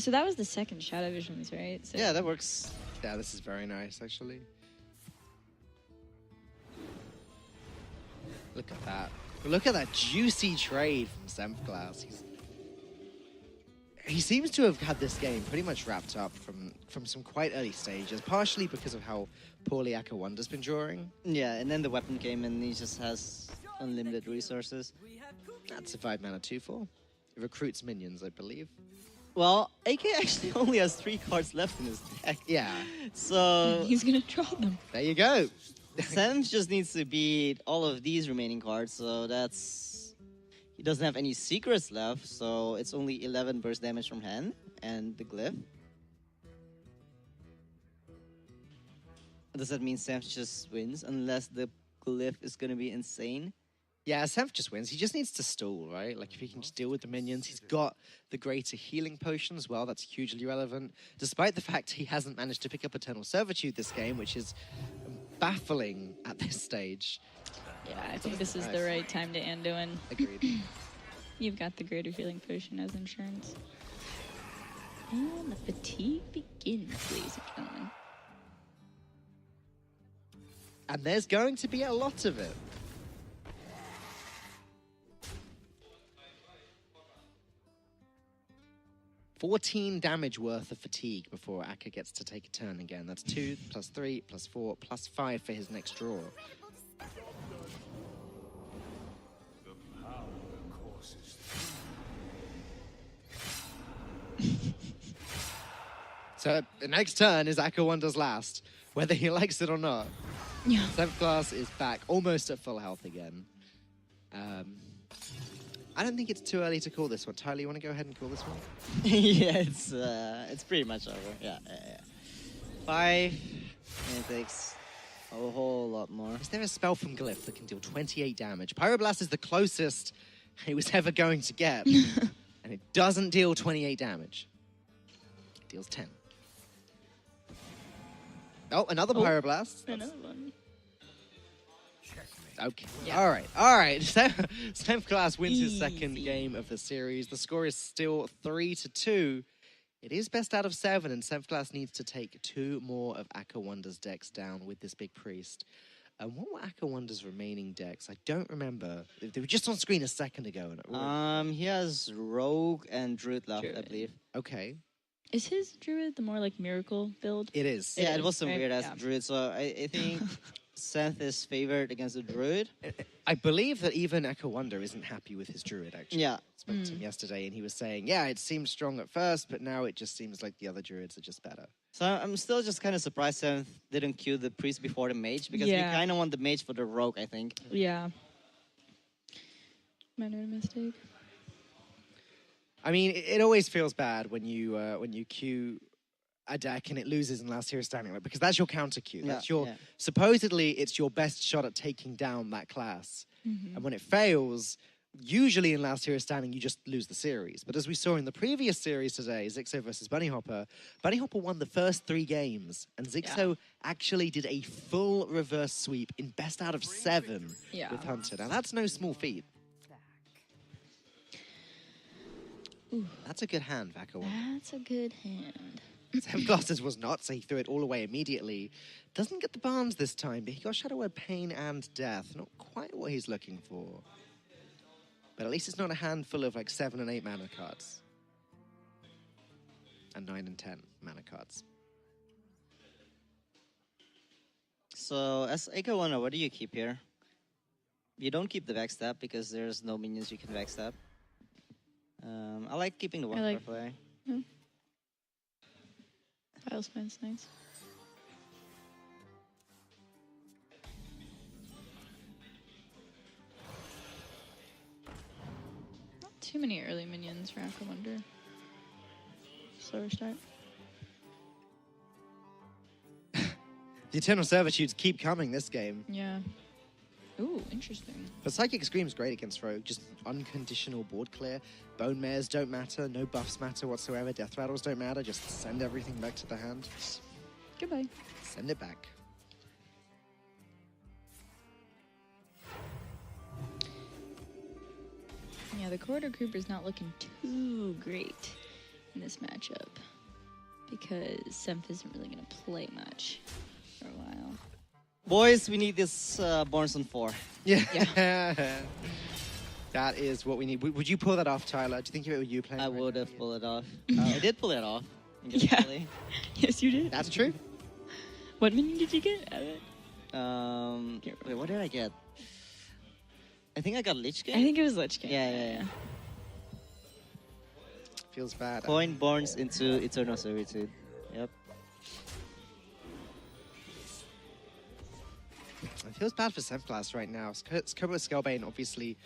So that was the second Shadow Visions, right? So Yeah, that works. Yeah, this is very nice, actually. Look at that. Look at that juicy trade from Senfglas. He seems to have had this game pretty much wrapped up from some quite early stages, partially because of how poorly AKAWonder's been drawing. Yeah, and then the weapon came and he just has unlimited resources. That's a 5-mana 2/4. It recruits minions, I believe. Well, AK actually only has 3 cards left in his deck. Yeah, So he's gonna draw them. there you go. Senf just needs to beat all of these remaining cards, so that's... He doesn't have any secrets left, so it's only 11 burst damage from hand and the glyph. Does that mean Senf just wins unless the glyph is gonna be insane? Yeah, Senf just wins. He just needs to stall, right? Like, if he can just deal with the minions. He's got the greater healing potion as well. That's hugely relevant. Despite the fact he hasn't managed to pick up Eternal Servitude this game, which is baffling at this stage. Yeah, I think this is the right time to Anduin. Agreed. You've got the greater healing potion as insurance. And the fatigue begins, ladies and gentlemen. And there's going to be a lot of it. $14 damage worth of fatigue before Akka gets to take a turn again. That's 2 plus 3 plus 4 plus 5 for his next draw. The power courses So the next turn is AKAWonder's last, whether he likes it or not. Yeah. Senfglas is back, almost at full health again. I don't think it's too early to call this one. Tyler, you want to go ahead and call this one? Yeah, it's pretty much over. Yeah. 5, and it takes A whole lot more. Is there a spell from Glyph that can deal 28 damage? Pyroblast is the closest he was ever going to get. And it doesn't deal 28 damage. It deals 10. Oh, another Pyroblast. Another one. Okay. Yeah. All right. All right. Senfglas wins his second Easy. game of the series. The score is still 3-2. It is best out of 7, and Senfglas needs to take 2 more of AKAWonder's decks down with this big priest. What were AKAWonder's remaining decks? I don't remember. They were just on screen a second ago. And He has Rogue and Druid left, I Druid. believe. okay. Is his druid the more like miracle build? It is. Yeah, it is, was some right? weird ass Yeah. Druid, so I think Senth is favored against the Druid. I believe that even AKAWonder isn't happy with his druid, actually. Yeah. I spoke to him yesterday, and he was saying, yeah, it seemed strong at first, but now it just seems like the other druids are just better. So I'm still just kind of surprised Senth didn't queue the priest before the mage, because Yeah. we kind of want the mage for the rogue, I think. Yeah. Minor mistake. I mean, it always feels bad when you queue a deck and it loses in last hero standing, like, because that's your counter queue. Yeah, That's your yeah. supposedly it's your best shot at taking down that class. And when it fails, usually in last hero standing, you just lose the series. But as we saw in the previous series today, Zixo versus Bunny Hopper won the first 3 games, and Zixo actually did a full reverse sweep in best out of 7 Yeah. with Hunter. Now that's no small feat. That's a good hand, AKAWonder. That's a good hand. Senfglas's was not, so he threw it all away immediately. Doesn't get the Barnes this time, but he got Shadow Word Pain and Death. Not quite what he's looking for. But at least it's not a handful of like 7 and 8 mana cards. And 9 and 10 mana cards. So as AKAWonder, what do you keep here? You don't keep the backstab because there's no minions you can backstab. I like keeping the one like- play. File spine's nice. Not too many early minions for AKAWonder. Slower start. The Eternal Servitudes keep coming this game. Yeah. Ooh, interesting. But Psychic Scream's great against Rogue. Just unconditional board clear. Bone Mares don't matter. No buffs matter whatsoever. Death Rattles don't matter. Just send everything back to the hand. Goodbye. Send it back. Yeah, the Corridor Creeper's not looking too great in this matchup because Senf isn't really going to play much for a while. Boys, we need this Borns on 4. Yeah. That is what we need. Would you pull that off, Tyler? Do you think if it were you playing? I right would now? have pulled it off. I did pull it off. Yeah. Yes, you did. That's true. What minion did you get out of it? Wait, what did I get? I think I got Lich King. I think it was Lich King. Yeah. Feels bad. Coin Borns into Eternal Servitude. Yep. It feels bad for Senfglas right now. Scobo Scalebane, obviously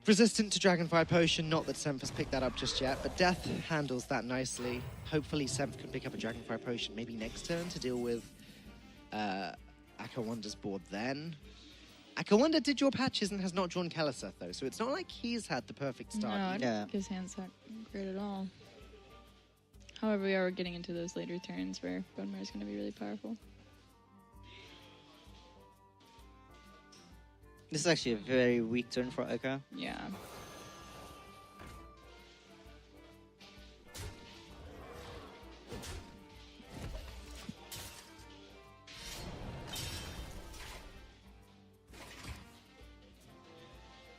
resistant to Dragonfire Potion. Not that Senf has picked that up just yet, but Death handles that nicely. Hopefully Senf can pick up a Dragonfire Potion maybe next turn to deal with AKAWonder's board then. AKAWonder did draw patches and has not drawn Keleseth though, so it's not like he's had the perfect No, start. I don't Yeah. think his hand's not great at all. However, we are getting into those later turns where Bone Mare is going to be really powerful. This is actually a very weak turn for Aka. Yeah.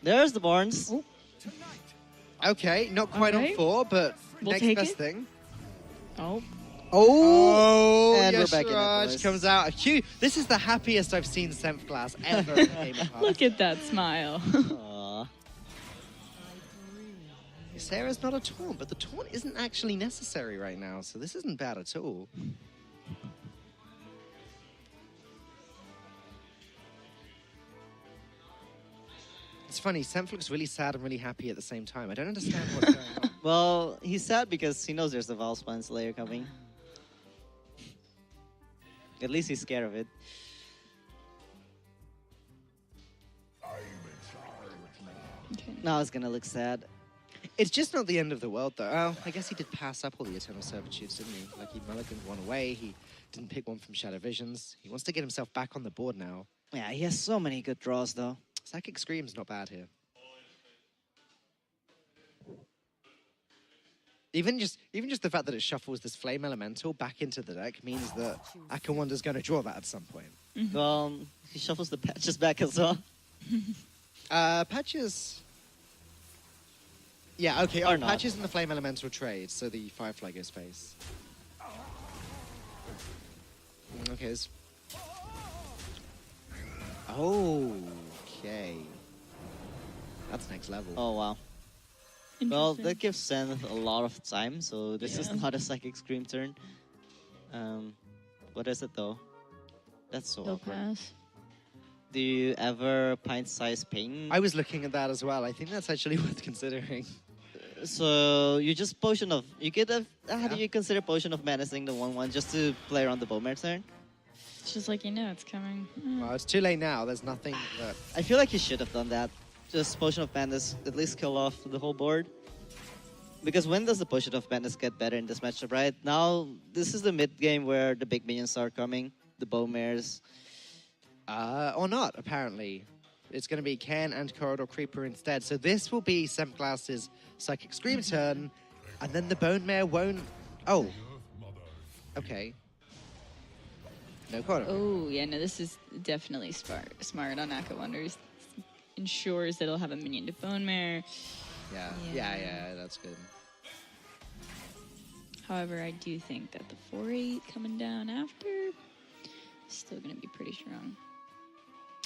There's the Borns. Oh. Okay, not quite on Alright. 4, but We'll next take best it. thing. Oh. Oh, And we're yes, back in it, Raj boys. comes out. This is the happiest I've seen Senfglas ever in a game of Hearthstone. Look at that smile. Aw. Sarah's not a taunt, but the taunt isn't actually necessary right now, so this isn't bad at all. It's funny, Senf looks really sad and really happy at the same time. I don't understand what's going on. Well, he's sad because he knows there's a Valspine Slayer coming. At least he's scared of it. Okay. Now it's gonna look sad. It's just not the end of the world, though. Oh, I guess he did pass up all the Eternal Servitudes, didn't he? Like, he mulliganed one away. He didn't pick one from Shadow Visions. He wants to get himself back on the board now. Yeah, he has so many good draws though. Psychic Scream's not bad here. Even just the fact that it shuffles this Flame Elemental back into the deck means that AKAWonder's going to draw that at some point. Well, he shuffles the patches back as well. Patches... Yeah, okay, Or not. Patches and the Flame Elemental trade, so the Firefly goes face. Okay, there's... Okay. That's next level. Oh wow. Well, Interesting. that gives Zenith a lot of time, so this is Yeah. not a Psychic Scream turn. What is it though? That's so He'll awkward. pass. Do you ever pint-sized ping? I was looking at that as well. I think that's actually worth considering. So you just potion of you get a how do Yeah. you consider potion of menacing the 1/1 just to play around the Bowmare turn? It's just like, it's coming. Well, it's too late now. There's nothing that... I feel like you should have done that. Just potion of madness, at least kill off the whole board. Because when does the potion of madness get better in this matchup, right? Now this is the mid game where the big minions are coming, the Bowmares. Or not, apparently. It's going to be Ken and Corridor Creeper instead. So this will be Senfglas's Psychic Scream turn, and then the Bone Mare won't... Oh. Okay. No Corridor. Oh, yeah, no, this is definitely smart on AKAWonder. Ensures that it'll have a minion to Bone Mare. Yeah, that's good. However, I do think that the 4/8 coming down after is still going to be pretty strong.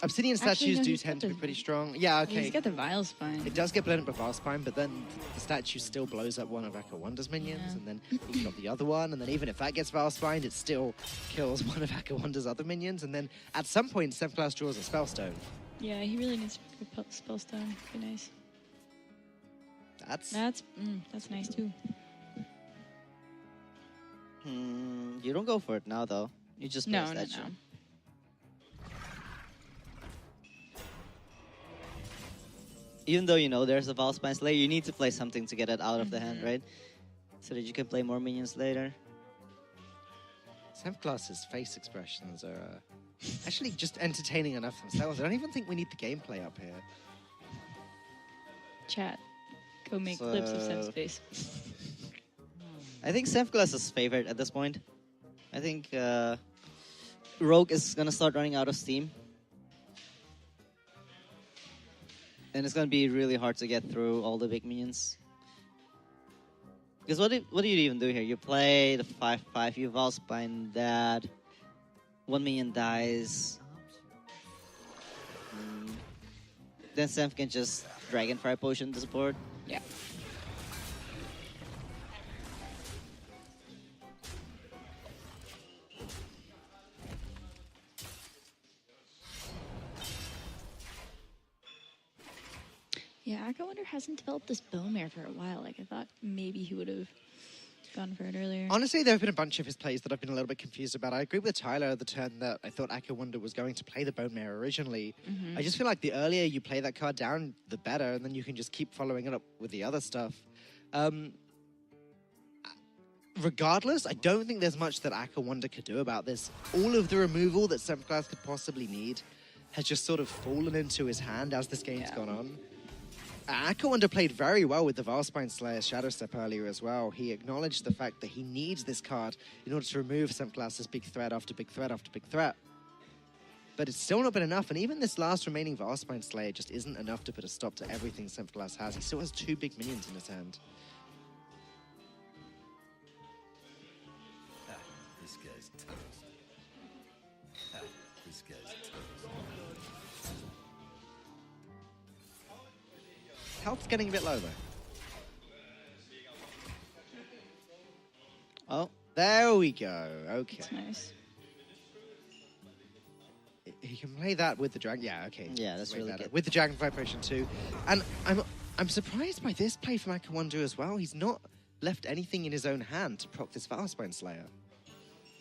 Obsidian Actually, statues no, do he's got tend to be the- pretty strong. Yeah, okay. He's got the Vile Spine. It does get blown up by Valspine, but then the statue still blows up one of AKAWonder's minions, Yeah. and then you've got the other one, and then even if that gets Valspined, it still kills one of AKAWonder's other minions, and then at some point, Senfglas draws a Spellstone. Yeah, he really needs to Spellstone. Be nice. That's... That's nice too. You don't go for it now though. You just play No. statue. Even though you know there's a Valspine Slayer, you need to play something to get it out of the hand, right? So that you can play more minions later. Senfglas's face expressions are actually just entertaining enough themselves. I don't even think we need the gameplay up here. Chat. Go make clips of Sem's So- face. I think Senfglas is favorite at this point. I think Rogue is gonna start running out of steam. And it's gonna be really hard to get through all the big minions. Because what do you even do here? You play the 5/5, you Valspine that. One minion dies. Then Senf can just Dragonfire Potion this board. Yeah. Yeah, AKAWonder hasn't developed this Bone Mare for a while. Like, I thought maybe he would have gone for it earlier. Honestly, there have been a bunch of his plays that I've been a little bit confused about. I agree with Tyler the turn that I thought AKAWonder was going to play the Bone Mare originally. I just feel like the earlier you play that card down, the better, and then you can just keep following it up with the other stuff. Regardless, I don't think there's much that AKAWonder could do about this. All of the removal that Senfglas could possibly need has just sort of fallen into his hand as this game's Yeah. gone on. AKAWonder played very well with the Valspine Slayer Shadow Step earlier as well. He acknowledged the fact that he needs this card in order to remove Senfglas's big threat after big threat after big threat. But it's still not been enough, and even this last remaining Valspine Slayer just isn't enough to put a stop to everything Senfglas has. He still has 2 big minions in his hand. This guy's toast. This guy's toast. Health's getting a bit low, though. Oh, There we go. Okay. That's nice. He can play that with the dragon. Yeah, okay. Yeah, that's Way really better. good. With the Dragonfly Potion too. And I'm surprised by this play from AKAWonder as well. He's not left anything in his own hand to proc this Valspine Slayer.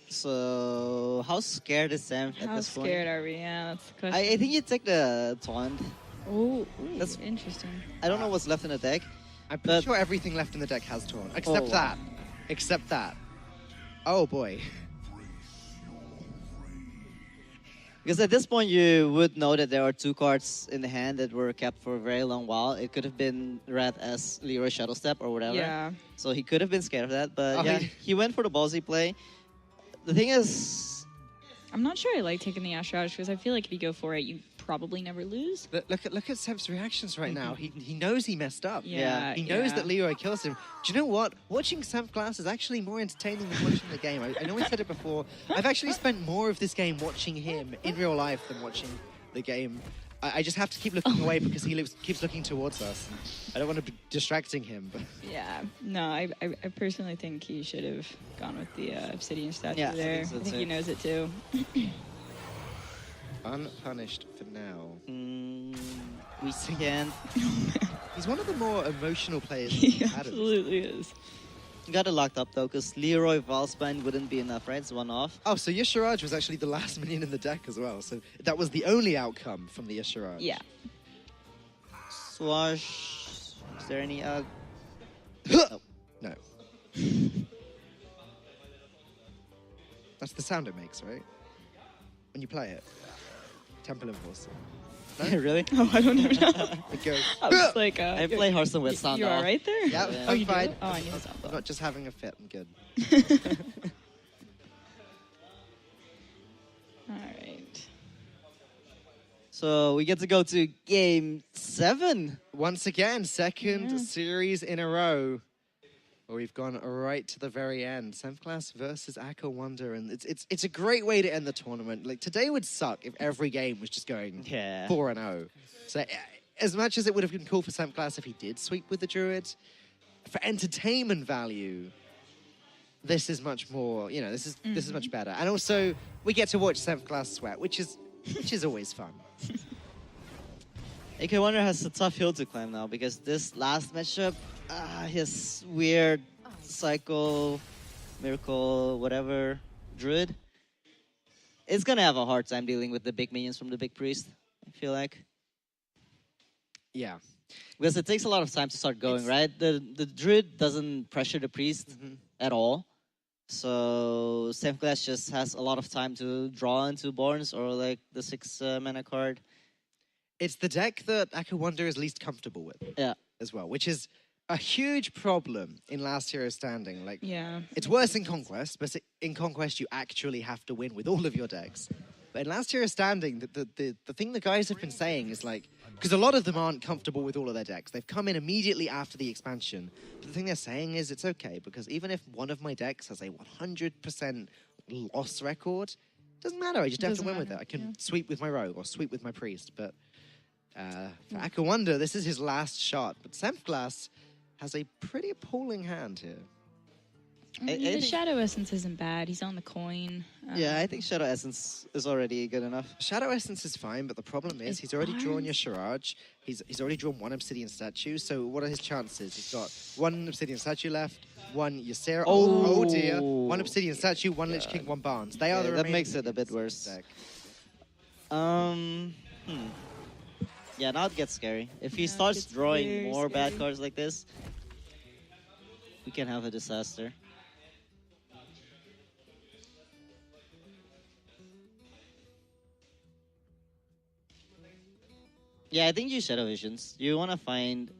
so how scared is Senf at How this point? scared are we? Yeah, that's the question. I think you take the taunt. Oh, That's- interesting. I don't know what's left in the deck. I'm pretty But- sure everything left in the deck has Taunt, except wow. that. Except that. Oh boy. Because at this point, you would know that there are 2 cards in the hand that were kept for a very long while. It could have been read as Leroy Shuttle Step or whatever. Yeah. So he could have been scared of that. But Oh, yeah, he- he went for the ballsy play. The thing is, I'm not sure I like taking the Astrage because I feel like if you go for it, you probably never lose. Look at Semp's reactions right now. He knows he messed up. Yeah. He knows that Leroy kills him. Do you know what? Watching Senfglas is actually more entertaining than watching the game. I know I said it before. I've actually spent more of this game watching him in real life than watching the game. I just have to keep looking away because he keeps looking towards us. I don't want to be distracting him. But Yeah. No, I personally think he should have gone with the Obsidian statue Yeah, I there. think so I think too. he knows it too. unpunished for now. we can't. He's one of the more emotional players He we've had in this. absolutely is. Got it locked up though, because Leroy Valspine wouldn't be enough, right? It's 1 off. Oh, so Yasharaj was actually the last minion in the deck as well. So that was the only outcome from the Yasharaj. Yeah. Swash. Is there any? No. That's the sound it makes, right? When you play it. Temple Enforcer. Really? Oh, I don't even know. It goes. I was like, I play Hearthstone with sound You off. all right there? Yeah, Yeah. Oh, I'm you do? fine. Oh, I knew the sound I'm off. not just having a fit. I'm good. All right. So we get to go to game 7. Once again, second Yeah. series in a row. Where we've gone right to the very end. Senfglas versus AKAWonder, and it's a great way to end the tournament. Like today would suck if every game was just going Yeah. 4-0. So as much as it would have been cool for Senfglas if he did sweep with the Druid, for entertainment value, this is much more. You know, this is much better. And also we get to watch Senfglas sweat, which is always fun. AKAWonder has a tough hill to climb now because this last matchup, his weird cycle, miracle, whatever, druid, is gonna have a hard time dealing with the big minions from the big priest, I feel like. Yeah. Because it takes a lot of time to start going, right? The druid doesn't pressure the priest at all. So Senfglas just has a lot of time to draw into Borns or like the 6 mana card. It's the deck that AKAWonder is least comfortable with. Yeah. As well, which is a huge problem in Last Hero Standing. Like, Yeah. it's worse in Conquest, but in Conquest you actually have to win with all of your decks. But in Last Hero Standing, the thing the guys have been saying is like, because a lot of them aren't comfortable with all of their decks. They've come in immediately after the expansion. But the thing they're saying is it's okay, because even if one of my decks has a 100% loss record, doesn't matter. I just have to Doesn't win with it. matter, I can yeah. sweep with my Rogue or sweep with my Priest. But for AKAWonder, this is his last shot. But Senfglas has a pretty appalling hand here. I The think- Shadow Essence isn't bad. He's on the coin. Yeah, I think Shadow Essence is already good enough. Shadow Essence is fine, but the problem is It's he's already drawn fine. your Shiraj. He's already drawn 1 Obsidian statue. So what are his chances? He's got 1 Obsidian statue left, 1 Ysera. Oh dear. 1 Obsidian statue, 1 Lich King, 1 Barnes. They are Yeah, the that remaining makes it a minions bit worse. in the deck. Yeah, now it gets scary. If he Yeah, it starts gets drawing very more bad scary. cards like this, we can have a disaster. Yeah, I think you Shadow Visions. You want to find...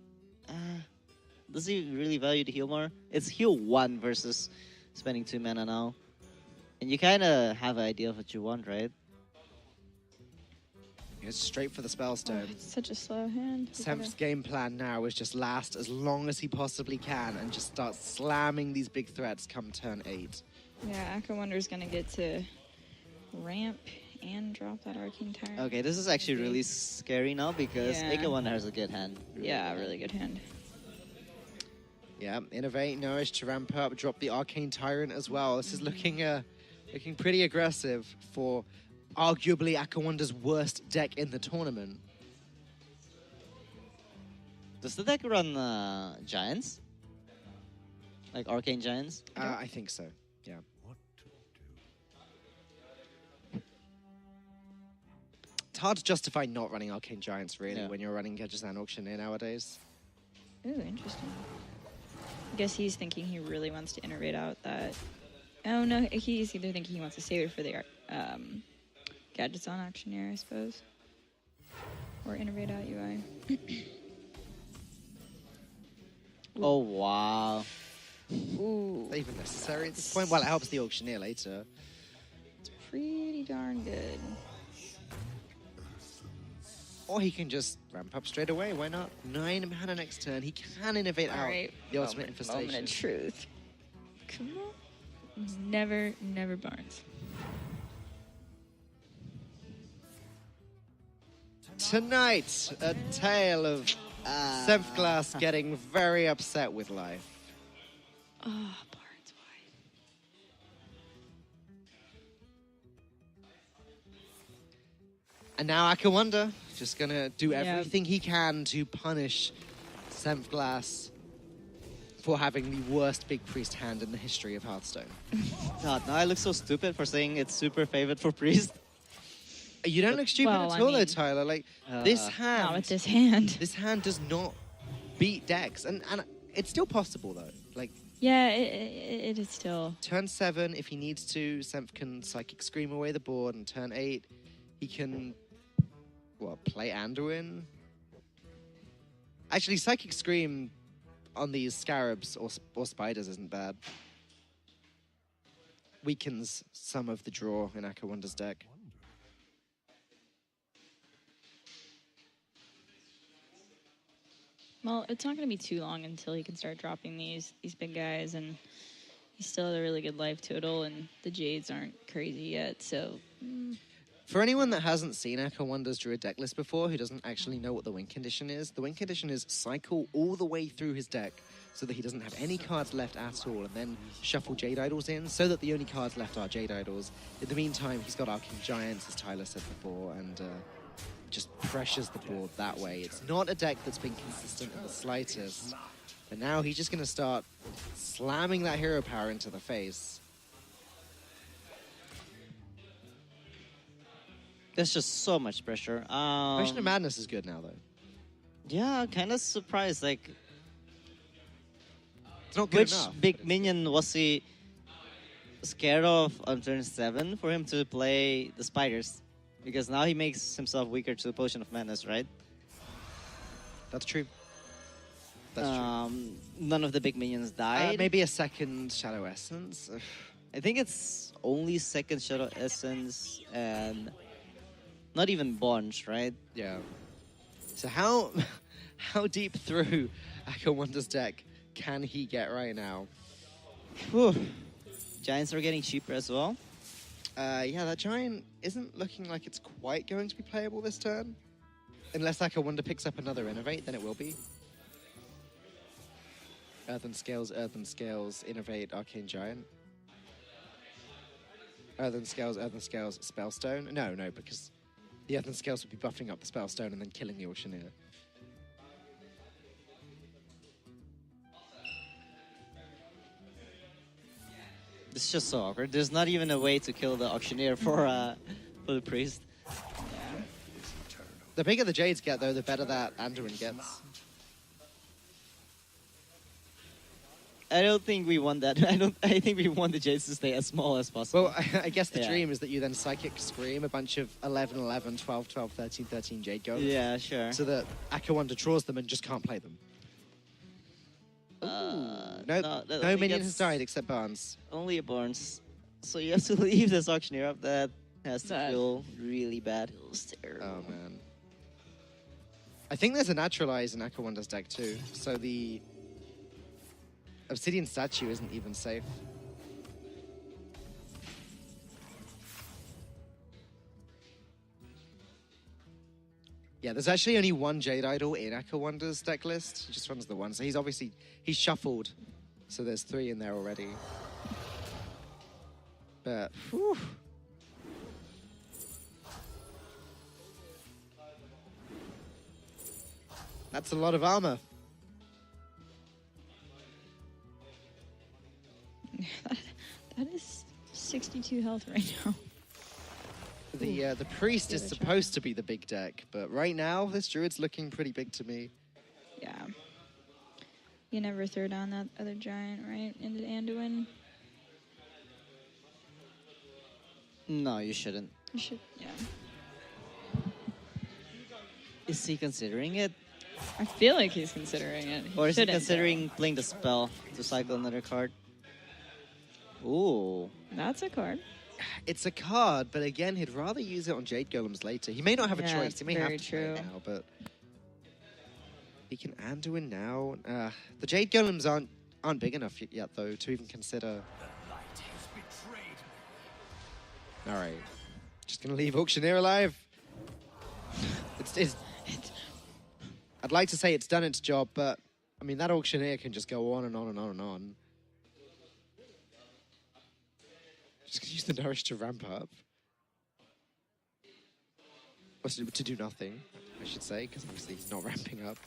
does he really value the heal more? It's heal 1 versus spending 2 mana now. And you kind of have an idea of what you want, right? It's straight for the Oh, Spellstone. it's such a slow hand. Semp's game plan now is just last as long as he possibly can and just start slamming these big threats come turn 8. Yeah, AKAWonder's gonna get to ramp and drop that Arcane Tyrant. Okay, this is actually really scary now because Yeah. AKAWonder has a good hand. Yeah, really good hand. Yeah, Innovate, Nourish to ramp up, drop the Arcane Tyrant as well. This is looking pretty aggressive for arguably AKAWonder's worst deck in the tournament. Does the deck run Giants? Like Arcane Giants? I think so, yeah. hard to justify not running Arcane Giants, really, Yeah. when you're running Kyrgyzstan Auctioneer nowadays. Ooh, interesting. I guess he's thinking he really wants to iterate out that. Oh no, he's either thinking he wants to save it for the gadgets on auctioneer, I suppose, or innovate out UI. Oh, wow. Ooh, Is that even necessary at this point? Well, it helps the Auctioneer later. pretty darn good. Or he can just ramp up straight away. Why not? 9 mana next turn. He can innovate All out right, the ultimate moment infestation. of truth. Come on. Never Barnes. Tonight, a tale of Senfglas getting very upset with life. Oh, Barnes, why? And now AKAWonder just gonna do Yep. everything he can to punish Senfglas for having the worst big priest hand in the history of Hearthstone. God, now I look so stupid for saying it's super favored for Priest. You don't look stupid Well, at I all, though, mean- Tyler. Like this hand, Not with this hand. this hand does not beat decks, and it's still possible though. Like Yeah, it is still. turn 7, if he needs to, Senf can Psychic Scream away the board, and turn 8, he can play Anduin. Actually, Psychic Scream on these scarabs or spiders isn't bad. Weakens some of the draw in AKAWonder's deck. Well, it's not going to be too long until he can start dropping these big guys, and he's still at a really good life total, and the Jades aren't crazy yet, so... For anyone that hasn't seen AKAWonder's Druid deck list before, who doesn't actually know what the win condition is, the win condition is cycle all the way through his deck so that he doesn't have any cards left at all, and then shuffle Jade Idols in so that the only cards left are Jade Idols. In the meantime, he's got Arcane Giants, as Tyler said before, and just pressures the board that way. It's not a deck that's been consistent in the slightest, but now he's just going to start slamming that hero power into the face. There's just so much pressure. Potion of Madness is good now, though. Yeah, kind of surprised. Like, It's not good which enough. big minion was he scared of on turn 7 for him to play the spiders? Because now he makes himself weaker to the Potion of Madness, right? That's true. That's true. None of the big minions died. Maybe a second Shadow Essence. Ugh. I think it's only second Shadow Essence and not even Bonch, right? Yeah. So how deep through AKAWonder's deck can he get right now? Whew. Giants are getting cheaper as well. Yeah, that Giant isn't looking like it's quite going to be playable this turn. Unless AKAWonder picks up another Innovate, then it will be. Earthen Scales, Innovate, Arcane Giant. Earthen Scales, Spellstone. No, because the Earthen Scales would be buffing up the Spellstone and then killing the Auctioneer. This is just so awkward. There's not even a way to kill the Auctioneer for the Priest. The bigger the Jades get, though, the better that Anduin gets. I don't think we want that. I think we want the Jades to stay as small as possible. Well, I guess the Yeah. dream is that you then Psychic Scream a bunch of 11, 11, 12, 12, 13, 13 Jade Golems. Yeah, sure. So that AKAWonder draws them and just can't play them. No I think minion has that's died except Barnes. Only a Barnes. So you have to leave this Auctioneer up. That has to That- feel really bad. Oh, man. I think there's a Naturalize in AKAWonder's deck, too. So the Obsidian Statue isn't even safe. Yeah, there's actually only one Jade Idol in AKAWonder's deck list. He just runs the one. So he's shuffled. So there's 3 in there already. But, whew. That's a lot of armor. That is 62 health right now. The priest is Give it a try. supposed to be the big deck, but right now this druid's looking pretty big to me. Yeah. You never throw down that other giant, right? Into Anduin. No, you shouldn't. You should, yeah. Is he considering it? I feel like he's considering it. Or is he shouldn't, considering playing the spell to cycle another card? Ooh. though. That's a card. It's a card, but again, he'd rather use it on Jade Golems later. He may not have a Yeah, choice. He may have very to play it true. now, but he can Anduin now. The Jade Golems aren't big enough yet, though, to even consider. The light has betrayed me. All right, just gonna leave Auctioneer alive. I'd like to say it's done its job, but I mean that Auctioneer can just go on and on and on and on. Just gonna use the Nourish to ramp up. Or to do nothing, I should say, because obviously he's not ramping up.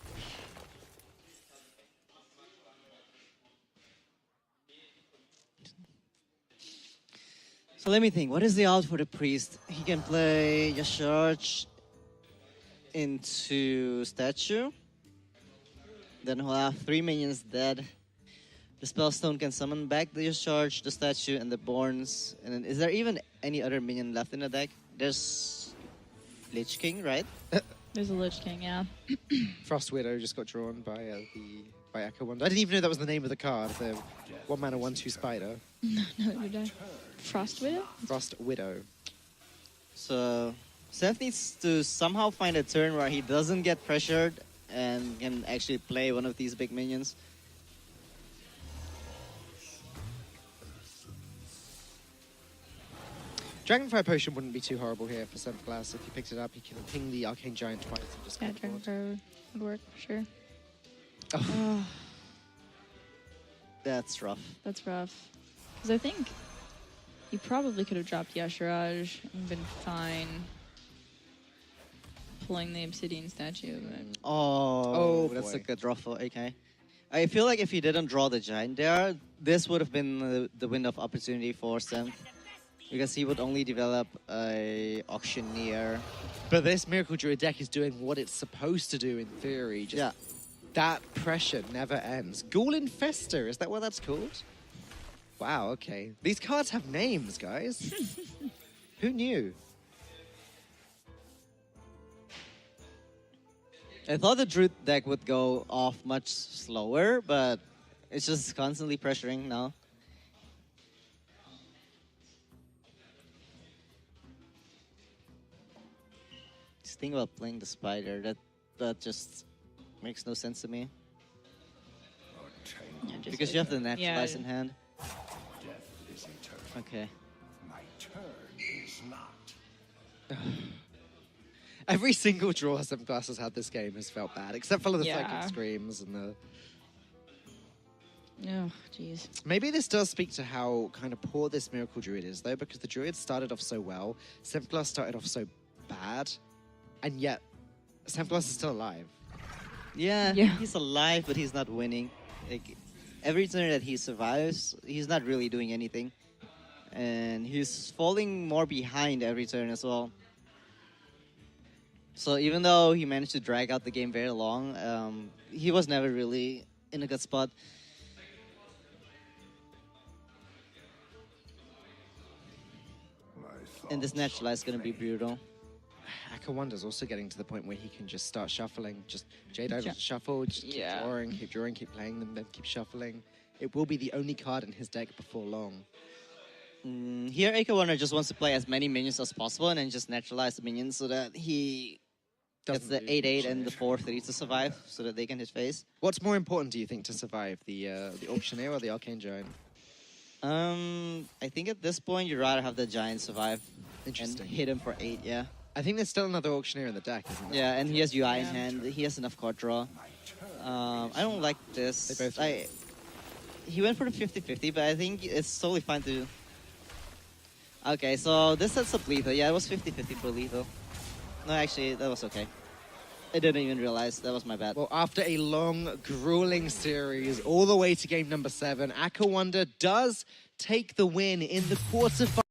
So let me think. What is the out for the priest? He can play Yasharge into statue. Then he'll have 3 minions dead. The Spellstone can summon back the Yasharge, the statue, and the Borns. And then, is there even any other minion left in the deck? There's Lich King, right? There's a Lich King, yeah. Frost Widow just got drawn by AKAWonder. I didn't even know that was the name of the card. The 1-mana 1/2 spider. No, did I? Frost Widow? Frost Widow. So Seth needs to somehow find a turn where he doesn't get pressured and can actually play one of these big minions. Dragonfire Potion wouldn't be too horrible here for Senfglas. If he picked it up, he can ping the Arcane Giant twice and just Yeah, go forward. Dragonfire would work, sure. Oh. That's rough. That's rough. Because I think you probably could have dropped Yasharaj and been fine pulling the Obsidian statue. But Oh, Oh, that's boy. a good draw for AK. I feel like if he didn't draw the giant there, this would have been the window of opportunity for Senf. Because he would only develop a Auctioneer. But this Miracle Druid deck is doing what it's supposed to do in theory. Just Yeah. that pressure never ends. Ghoul Infester, is that what that's called? Wow, okay. These cards have names, guys. Who knew? I thought the Druid deck would go off much slower, but it's just constantly pressuring now. Just think about playing the spider. That just makes no sense to me. yeah, just Because you have the naturalize Yeah. in hand. Death is eternal. Okay. My turn is not. Every single draw Senfglas has had this game has felt bad, except for the Yeah. Psychic Screams and the... Oh, jeez. Maybe this does speak to how kind of poor this Miracle Druid is, though, because the Druid started off so well, Senfglas started off so bad, and yet Senfglas is still alive. Yeah, Yeah. he's alive, but he's not winning. Like, every turn that he survives, he's not really doing anything. And he's falling more behind every turn as well. So even though he managed to drag out the game very long, he was never really in a good spot. And this naturalize is going to be brutal. AKAWonder's also getting to the point where he can just start shuffling. Just Jade Ja- Idol shuffle, just keep Yeah. drawing, keep playing them, then keep shuffling. It will be the only card in his deck before long. Here, AKAWonder just wants to play as many minions as possible and then just naturalize the minions so that he gets Doesn't the lose 8/8 much. and the 4/3 to survive so that they can hit face. What's more important, do you think, to survive? The Auctioneer or the Arcane Giant? I think at this point you'd rather have the giant survive and Interesting. hit him for 8, yeah. I think there's still another Auctioneer in the deck, isn't there? Yeah, and he has UI in Yeah. hand. He has enough card draw. I don't like this. They both He went for the 50-50, but I think it's totally fine to... Okay, so this sets up lethal. Yeah, it was 50-50 for lethal. No, actually, that was okay. I didn't even realize. That was my bad. Well, after a long, grueling series, all the way to game number 7, AKAWonder does take the win in the quarterfinals.